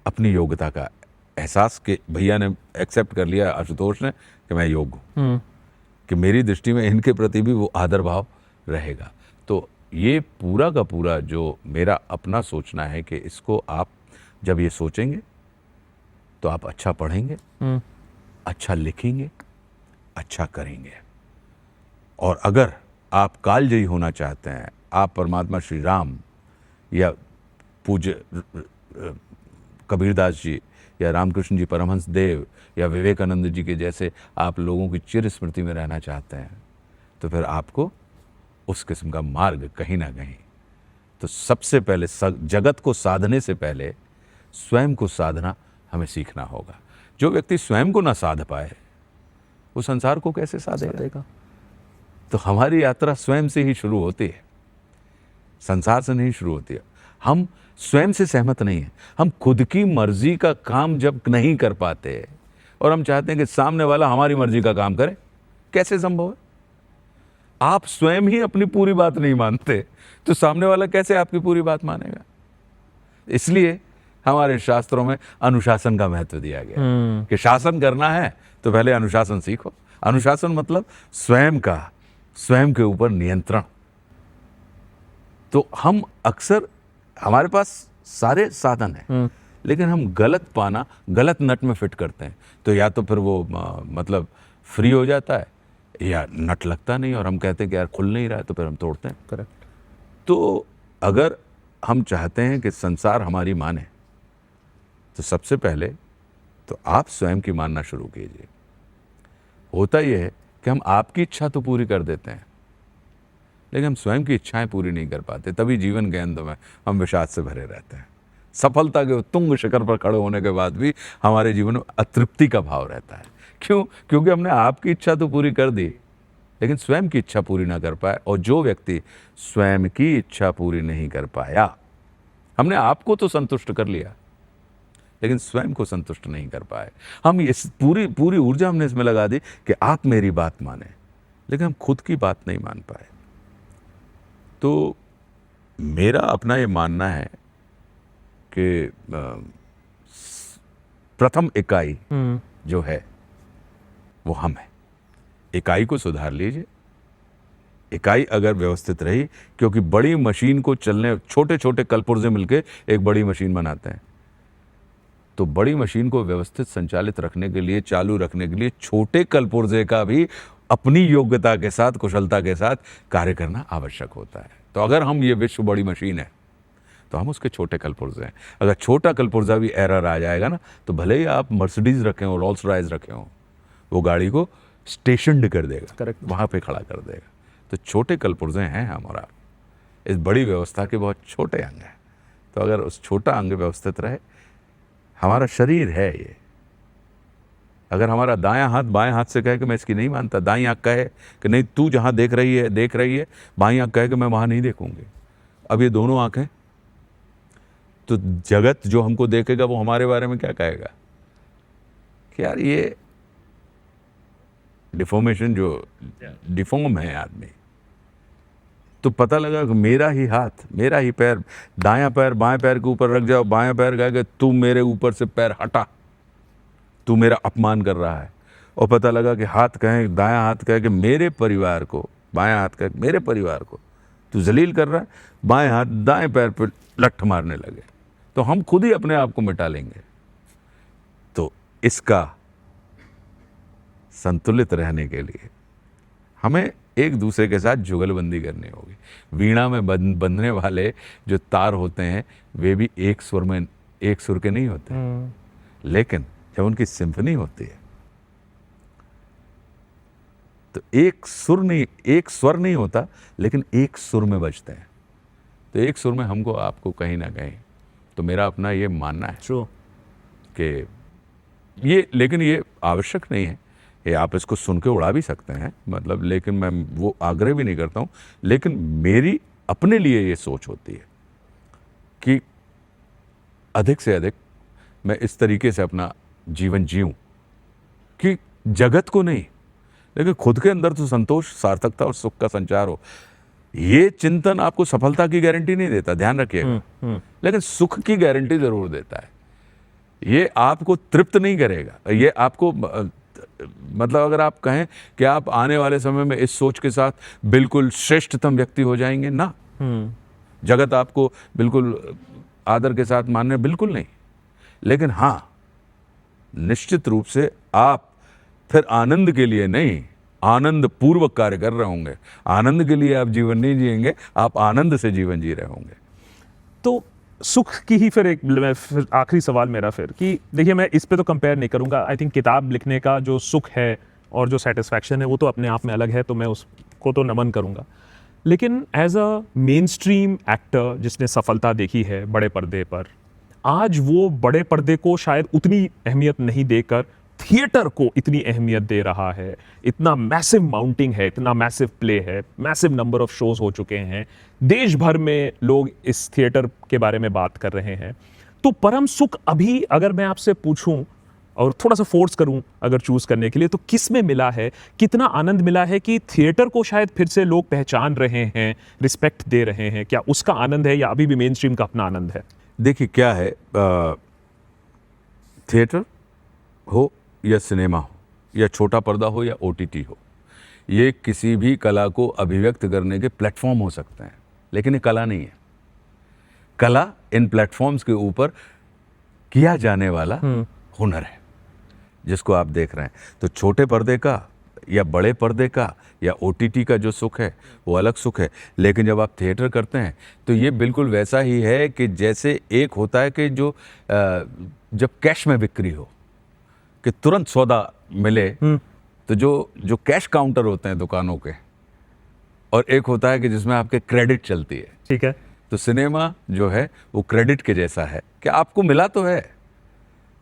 अपनी योग्यता का एहसास, कि भैया ने एक्सेप्ट कर लिया, आशुतोष ने, कि मैं योग्य हूँ, कि मेरी दृष्टि में इनके प्रति भी वो आदर भाव रहेगा। तो ये पूरा का पूरा जो मेरा अपना सोचना है कि इसको आप जब ये सोचेंगे तो आप अच्छा पढ़ेंगे, अच्छा लिखेंगे, अच्छा करेंगे। और अगर आप कालजयी होना चाहते हैं, आप परमात्मा श्री राम या पूज्य कबीरदास जी या रामकृष्ण जी परमहंस देव या विवेकानंद जी के जैसे आप लोगों की चिर स्मृति में रहना चाहते हैं, तो फिर आपको उस किस्म का मार्ग कहीं ना कहीं, तो सबसे पहले जगत को साधने से पहले स्वयं को साधना हमें सीखना होगा। जो व्यक्ति स्वयं को ना साध पाए, वो संसार को कैसे साधेगा? तो हमारी यात्रा स्वयं से ही शुरू होती है, संसार से नहीं शुरू होती है। हम स्वयं से सहमत नहीं है। हम खुद की मर्जी का काम जब नहीं कर पाते और हम चाहते हैं कि सामने वाला हमारी मर्जी का काम करे, कैसे संभव है? आप स्वयं ही अपनी पूरी बात नहीं मानते, तो सामने वाला कैसे आपकी पूरी बात मानेगा? इसलिए हमारे शास्त्रों में अनुशासन का महत्व दिया गया कि शासन करना है तो पहले अनुशासन सीखो। अनुशासन मतलब स्वयं के ऊपर नियंत्रण। तो हम अक्सर, हमारे पास सारे साधन हैं, लेकिन हम गलत नट में फिट करते हैं। तो या तो फिर वो मतलब फ्री हो जाता है, या नट लगता नहीं और हम कहते हैं कि यार खुल नहीं रहा है, तो फिर हम तोड़ते हैं। करेक्ट। तो अगर हम चाहते हैं कि संसार हमारी माने, तो सबसे पहले तो आप स्वयं की मानना शुरू कीजिए। होता यह है कि हम आपकी इच्छा तो पूरी कर देते हैं, लेकिन हम स्वयं की इच्छाएं पूरी नहीं कर पाते। तभी जीवन के अंत में हम विषाद से भरे रहते हैं। सफलता के उत्तुंग शिखर पर खड़े होने के बाद भी हमारे जीवन में अतृप्ति का भाव रहता है। क्यों? क्योंकि हमने आपकी इच्छा तो पूरी कर दी, लेकिन स्वयं की इच्छा पूरी ना कर पाए। और जो व्यक्ति स्वयं की इच्छा पूरी नहीं कर पाया, हमने आपको तो संतुष्ट कर लिया, लेकिन स्वयं को संतुष्ट नहीं कर पाए। हम इस पूरी ऊर्जा हमने इसमें लगा दी कि आप मेरी बात माने, लेकिन हम खुद की बात नहीं मान पाए। तो मेरा अपना ये मानना है कि प्रथम इकाई जो है वो हम है। इकाई को सुधार लीजिए। इकाई अगर व्यवस्थित रही, क्योंकि बड़ी मशीन को चलने, छोटे छोटे कलपुर्जे मिलके एक बड़ी मशीन बनाते हैं, तो बड़ी मशीन को व्यवस्थित संचालित रखने के लिए, चालू रखने के लिए छोटे कलपुर्जे का भी अपनी योग्यता के साथ, कुशलता के साथ कार्य करना आवश्यक होता है। तो अगर हम, ये विश्व बड़ी मशीन है, तो हम उसके छोटे कलपुर्जे हैं। अगर छोटा कलपुर्जा भी एरर आ जाएगा ना, तो भले ही आप मर्सिडीज रखे हो, रोल्स रॉयस रखे हो, वो गाड़ी को स्टेशनड कर देगा, करेक्ट, वहाँ पे खड़ा कर देगा। तो छोटे कलपुर्जे हैं हमारा, इस बड़ी व्यवस्था के बहुत छोटे अंग हैं। तो अगर उस छोटा अंग व्यवस्थित रहे, हमारा शरीर है ये, अगर हमारा दायां हाथ बाएं हाथ से कहे कि मैं इसकी नहीं मानता, दाईं आंख कहे कि नहीं तू जहाँ देख रही है, बाईं आंख कहे कि मैं वहाँ नहीं देखूंगी, अब ये दोनों आंखें, तो जगत जो हमको देखेगा वो हमारे बारे में क्या कहेगा कि यार ये डिफॉर्मेशन, जो डिफॉर्म है आदमी। तो पता लगा कि मेरा ही हाथ, मेरा ही पैर, दायां पैर बाएं पैर के ऊपर रख जाओ, बाएं पैर कहे कि तू मेरे ऊपर से पैर हटा, तू मेरा अपमान कर रहा है। और पता लगा कि हाथ कहे, दायां हाथ कहे कि मेरे परिवार को, बायां हाथ कहे मेरे परिवार को तू जलील कर रहा है, बाएं हाथ दाएं पैर पर लठ मारने लगे, तो हम खुद ही अपने आप को मिटा लेंगे। तो इसका संतुलित रहने के लिए हमें एक दूसरे के साथ जुगलबंदी करनी होगी। वीणा में बंधने वाले जो तार होते हैं वे भी एक सुर के नहीं होते, लेकिन जब उनकी सिम्फनी होती है तो एक स्वर नहीं होता, लेकिन एक सुर में बजते हैं। तो एक सुर में हमको, आपको कहीं ना कहीं, तो मेरा अपना ये मानना है कि ये, लेकिन ये आवश्यक नहीं है, ये आप इसको सुन के उड़ा भी सकते हैं, मतलब, लेकिन मैं वो आग्रह भी नहीं करता हूँ। लेकिन मेरी अपने लिए ये सोच होती है कि अधिक से अधिक मैं इस तरीके से अपना जीवन जीऊँ कि जगत को नहीं, लेकिन खुद के अंदर तो संतोष, सार्थकता और सुख का संचार हो। ये चिंतन आपको सफलता की गारंटी नहीं देता, ध्यान रखिएगा, लेकिन सुख की गारंटी जरूर देता है। ये आपको तृप्त नहीं करेगा, ये आपको, मतलब अगर आप कहें कि आप आने वाले समय में इस सोच के साथ बिल्कुल श्रेष्ठतम व्यक्ति हो जाएंगे ना, जगत आपको बिल्कुल आदर के साथ मानने, बिल्कुल नहीं, लेकिन हाँ, निश्चित रूप से आप फिर आनंद के लिए नहीं, आनंद पूर्वक कार्य कर रहे होंगे। आनंद के लिए आप जीवन नहीं जिएंगे, आप आनंद से जीवन जी रहे होंगे। तो सुख की ही फिर आखिरी सवाल मेरा फिर, कि देखिए मैं इस पे तो कंपेयर नहीं करूंगा, आई थिंक किताब लिखने का जो सुख है और जो सेटिस्फैक्शन है वो तो अपने आप में अलग है, तो मैं उसको तो नमन करूंगा। लेकिन as a mainstream actor जिसने सफलता देखी है बड़े पर्दे पर, आज वो बड़े पर्दे को शायद उतनी अहमियत नहीं देकर थिएटर को इतनी अहमियत दे रहा है। इतना मैसिव माउंटिंग है, इतना मैसिव प्ले है, मैसिव नंबर ऑफ शोज हो चुके हैं, देश भर में लोग इस थिएटर के बारे में बात कर रहे हैं। तो परम सुख अभी अगर मैं आपसे पूछूं और थोड़ा सा फोर्स करूं अगर चूज करने के लिए, तो किस में मिला है, कितना आनंद मिला है कि थिएटर को शायद फिर से लोग पहचान रहे हैं, रिस्पेक्ट दे रहे हैं? क्या उसका आनंद है या अभी भी मेन स्ट्रीम का अपना आनंद है? देखिए क्या है, थिएटर हो या सिनेमा हो या छोटा पर्दा हो या OTT हो, ये किसी भी कला को अभिव्यक्त करने के प्लेटफॉर्म हो सकते हैं, लेकिन ये कला नहीं है। कला इन प्लेटफॉर्म्स के ऊपर किया जाने वाला हुनर है जिसको आप देख रहे हैं। तो छोटे पर्दे का या बड़े पर्दे का या OTT का जो सुख है वो अलग सुख है, लेकिन जब आप थिएटर करते हैं तो ये बिल्कुल वैसा ही है कि जैसे एक होता है कि जो जब कैश में बिक्री हो कि तुरंत सौदा मिले, तो जो कैश काउंटर होते हैं दुकानों के, और एक होता है कि जिसमें आपके क्रेडिट चलती है। ठीक है। तो सिनेमा जो है वो क्रेडिट के जैसा है कि आपको मिला तो है,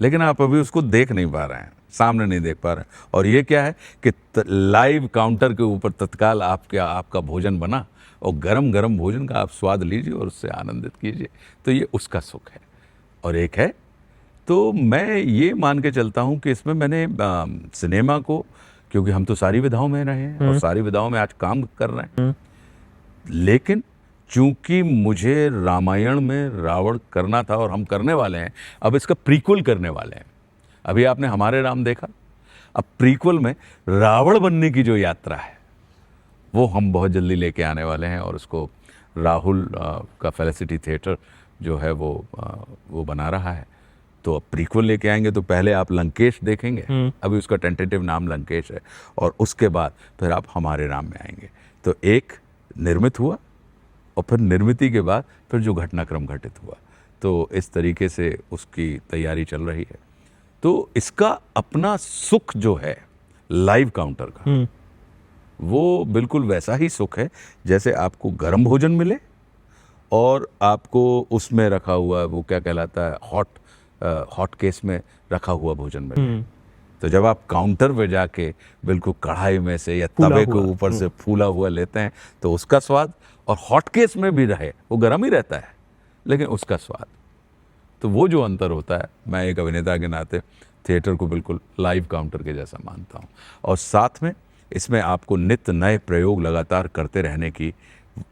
लेकिन आप अभी उसको देख नहीं पा रहे हैं, सामने नहीं देख पा रहे हैं। और ये क्या है कि लाइव काउंटर के ऊपर तत्काल आपका भोजन बना, और गरम गरम भोजन का आप स्वाद लीजिए और उससे आनंदित कीजिए। तो ये उसका सुख है। और एक है, तो मैं ये मान के चलता हूँ कि इसमें मैंने सिनेमा को, क्योंकि हम तो सारी विधाओं में रहे हैं और सारी विधाओं में आज काम कर रहे हैं, लेकिन चूंकि मुझे रामायण में रावण करना था और हम करने वाले हैं, अब इसका प्रीक्वल करने वाले हैं, अभी आपने हमारे राम देखा, अब प्रीक्वल में रावण बनने की जो यात्रा है वो हम बहुत जल्दी लेके आने वाले हैं, और उसको राहुल का फेलिसिटी थिएटर जो है वो बना रहा है। तो अब प्रीक्वल लेके आएंगे, तो पहले आप लंकेश देखेंगे, अभी उसका टेंटेटिव नाम लंकेश है, और उसके बाद फिर आप हमारे राम में आएंगे। तो एक निर्मित हुआ, और फिर निर्मिति के बाद फिर जो घटनाक्रम घटित हुआ, तो इस तरीके से उसकी तैयारी चल रही है। तो इसका अपना सुख जो है लाइव काउंटर का, वो बिल्कुल वैसा ही सुख है जैसे आपको गर्म भोजन मिले और आपको उसमें रखा हुआ, वो क्या कहलाता है, हॉट केस में रखा हुआ भोजन मिले। तो जब आप काउंटर पे जाके बिल्कुल कढ़ाई में से या तवे के ऊपर से फूला हुआ लेते हैं, तो उसका स्वाद, और हॉट केस में भी रहे, वो गर्म ही रहता है लेकिन उसका स्वाद, तो वो जो अंतर होता है, मैं एक अभिनेता के नाते थिएटर को बिल्कुल लाइव काउंटर के जैसा मानता हूँ। और साथ में इसमें आपको नित्य नए प्रयोग लगातार करते रहने की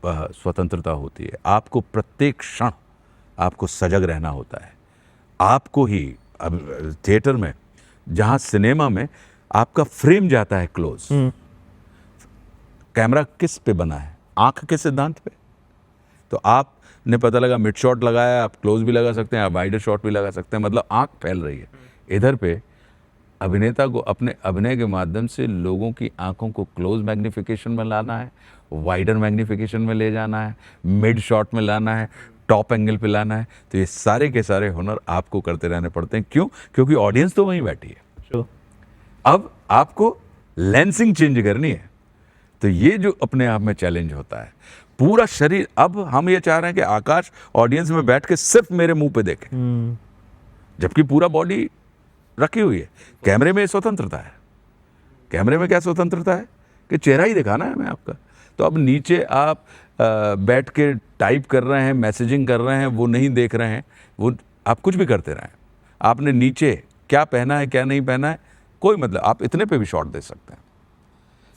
स्वतंत्रता होती है। आपको प्रत्येक क्षण आपको सजग रहना होता है। आपको ही अब थिएटर में, जहाँ सिनेमा में आपका फ्रेम जाता है क्लोज, कैमरा किस पे बना है, आंख के सिद्धांत पे। तो आपने पता लगा मिड शॉट लगाया, आप क्लोज भी लगा सकते हैं, आप वाइडर शॉट भी लगा सकते हैं, मतलब आंख फैल रही है। इधर पे अभिनेता को अपने अभिनय के माध्यम से लोगों की आंखों को क्लोज मैग्निफिकेशन में लाना है, वाइडर मैग्निफिकेशन में ले जाना है, मिड शॉट में लाना है, टॉप एंगल पे लाना है। तो ये सारे के सारे हुनर आपको करते रहने पड़ते हैं। क्यों? क्योंकि ऑडियंस तो वहीं बैठी है। अब आपको लेंसिंग चेंज करनी है, तो ये जो अपने आप में चैलेंज होता है। पूरा शरीर, अब हम ये चाह रहे हैं कि आकाश ऑडियंस में बैठ के सिर्फ मेरे मुंह पे देखे, जबकि पूरा बॉडी रखी हुई है। कैमरे में स्वतंत्रता है। कैमरे में क्या स्वतंत्रता है कि चेहरा ही दिखाना है हमें आपका। तो अब नीचे आप बैठ के टाइप कर रहे हैं, मैसेजिंग कर रहे हैं, वो नहीं देख रहे हैं, वो आप कुछ भी करते रहें। आपने नीचे क्या पहना है, क्या नहीं पहना है, कोई मतलब, आप इतने पे भी शॉट दे सकते हैं।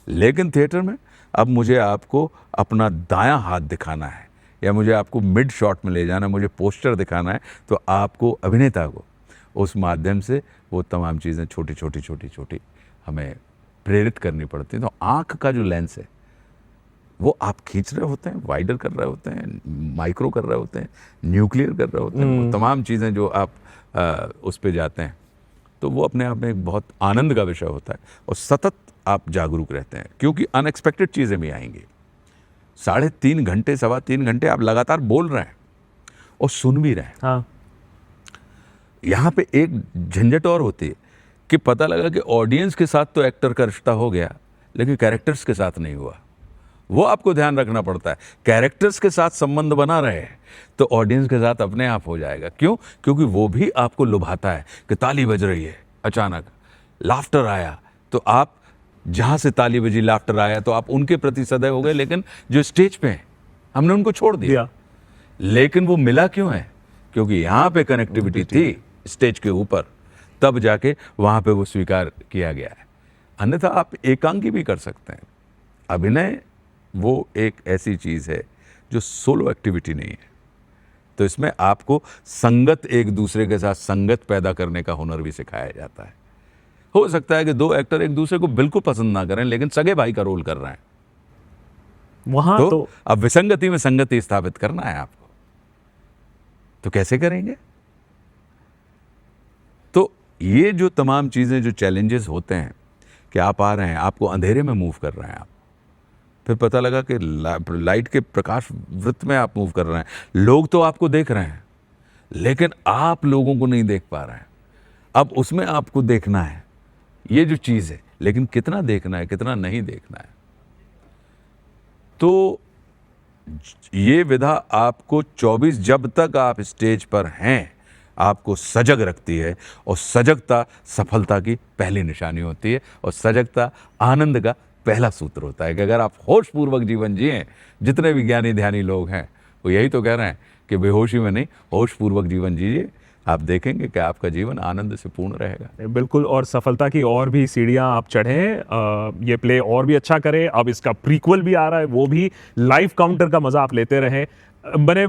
लेकिन थिएटर में अब मुझे आपको अपना दायां हाथ दिखाना है, या मुझे आपको मिड शॉट में ले जाना है, मुझे पोस्टर दिखाना है, तो आपको, अभिनेता को, उस माध्यम से वो तमाम चीज़ें छोटी छोटी हमें प्रेरित करनी पड़ती हैं। तो आँख का जो लेंस है वो आप खींच रहे होते हैं, वाइडर कर रहे होते हैं, माइक्रो कर रहे होते हैं, न्यूक्लियर कर रहे होते हैं, वो तमाम चीज़ें जो आप उस पे जाते हैं, तो वो अपने आप में एक बहुत आनंद का विषय होता है। और सतत आप जागरूक रहते हैं, क्योंकि अनएक्सपेक्टेड चीज़ें भी आएंगी। 3.5 घंटे, 3.25 घंटे आप लगातार बोल रहे हैं और सुन भी रहे हैं। हाँ। यहाँ पे एक झंझट और होती है कि पता लगा कि ऑडियंस के साथ तो एक्टर का रिश्ता हो गया, लेकिन कैरेक्टर्स के साथ नहीं हुआ। वो आपको ध्यान रखना पड़ता है। कैरेक्टर्स के साथ संबंध बना रहे तो ऑडियंस के साथ अपने आप हो जाएगा। क्यों? क्योंकि वो भी आपको लुभाता है कि ताली बज रही है, अचानक लाफ्टर आया, तो आप जहाँ से ताली बजी, लाफ्टर आया, तो आप उनके प्रति सदैव हो गए। लेकिन जो स्टेज पे हैं, हमने उनको छोड़ दिया। लेकिन वो मिला क्यों है? क्योंकि यहाँ पे कनेक्टिविटी थी स्टेज के ऊपर, तब जाके वहाँ पे वो स्वीकार किया गया है। अन्यथा आप एकांकी भी कर सकते हैं। अभिनय वो एक ऐसी चीज़ है जो सोलो एक्टिविटी नहीं है। तो इसमें आपको संगत, एक दूसरे के साथ संगत पैदा करने का हुनर भी सिखाया जाता है। हो सकता है कि 2 एक्टर एक दूसरे को बिल्कुल पसंद ना करें, लेकिन सगे भाई का रोल कर रहे हैं, वहां तो अब विसंगति में संगति स्थापित करना है आपको, तो कैसे करेंगे? तो ये जो तमाम चीज़ें, जो चैलेंजेस होते हैं कि आप आ रहे हैं, आपको अंधेरे में मूव कर रहे हैं, आप फिर पता लगा कि लाइट के प्रकाश वृत्त में आप मूव कर रहे हैं, लोग तो आपको देख रहे हैं लेकिन आप लोगों को नहीं देख पा रहे हैं। अब उसमें आपको देखना है ये जो चीज़ है, लेकिन कितना देखना है, कितना नहीं देखना है। तो ये विधा आपको 24, जब तक आप स्टेज पर हैं, आपको सजग रखती है। और सजगता सफलता की पहली निशानी होती है, और सजगता आनंद का पहला सूत्र होता है कि अगर आप होशपूर्वक जीवन जिए, जितने भी ज्ञानी ध्यानी लोग हैं वो यही तो कह रहे हैं कि बेहोशी में नहीं, होशपूर्वक जीवन जीजिए, आप देखेंगे कि आपका जीवन आनंद से पूर्ण रहेगा। बिल्कुल, और सफलता की और भी सीढ़ियां आप चढ़ें, ये प्ले और भी अच्छा करें। अब इसका प्रीक्वल भी आ रहा है, वो भी लाइव काउंटर का मजा आप लेते रहें। मैंने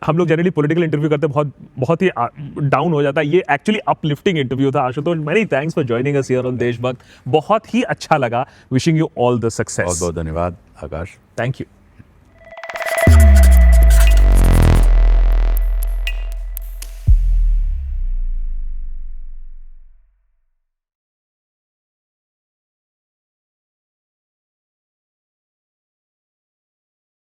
हम लोग जनरली पॉलिटिकल इंटरव्यू करते बहुत ही डाउन हो जाता है, ये एक्चुअली अपलिफ्टिंग इंटरव्यू था। Ashutosh, many thanks for joining us here on देशभक्त, बहुत ही अच्छा लगा। Wishing you all the success. बहुत बहुत धन्यवाद आकाश। Thank you.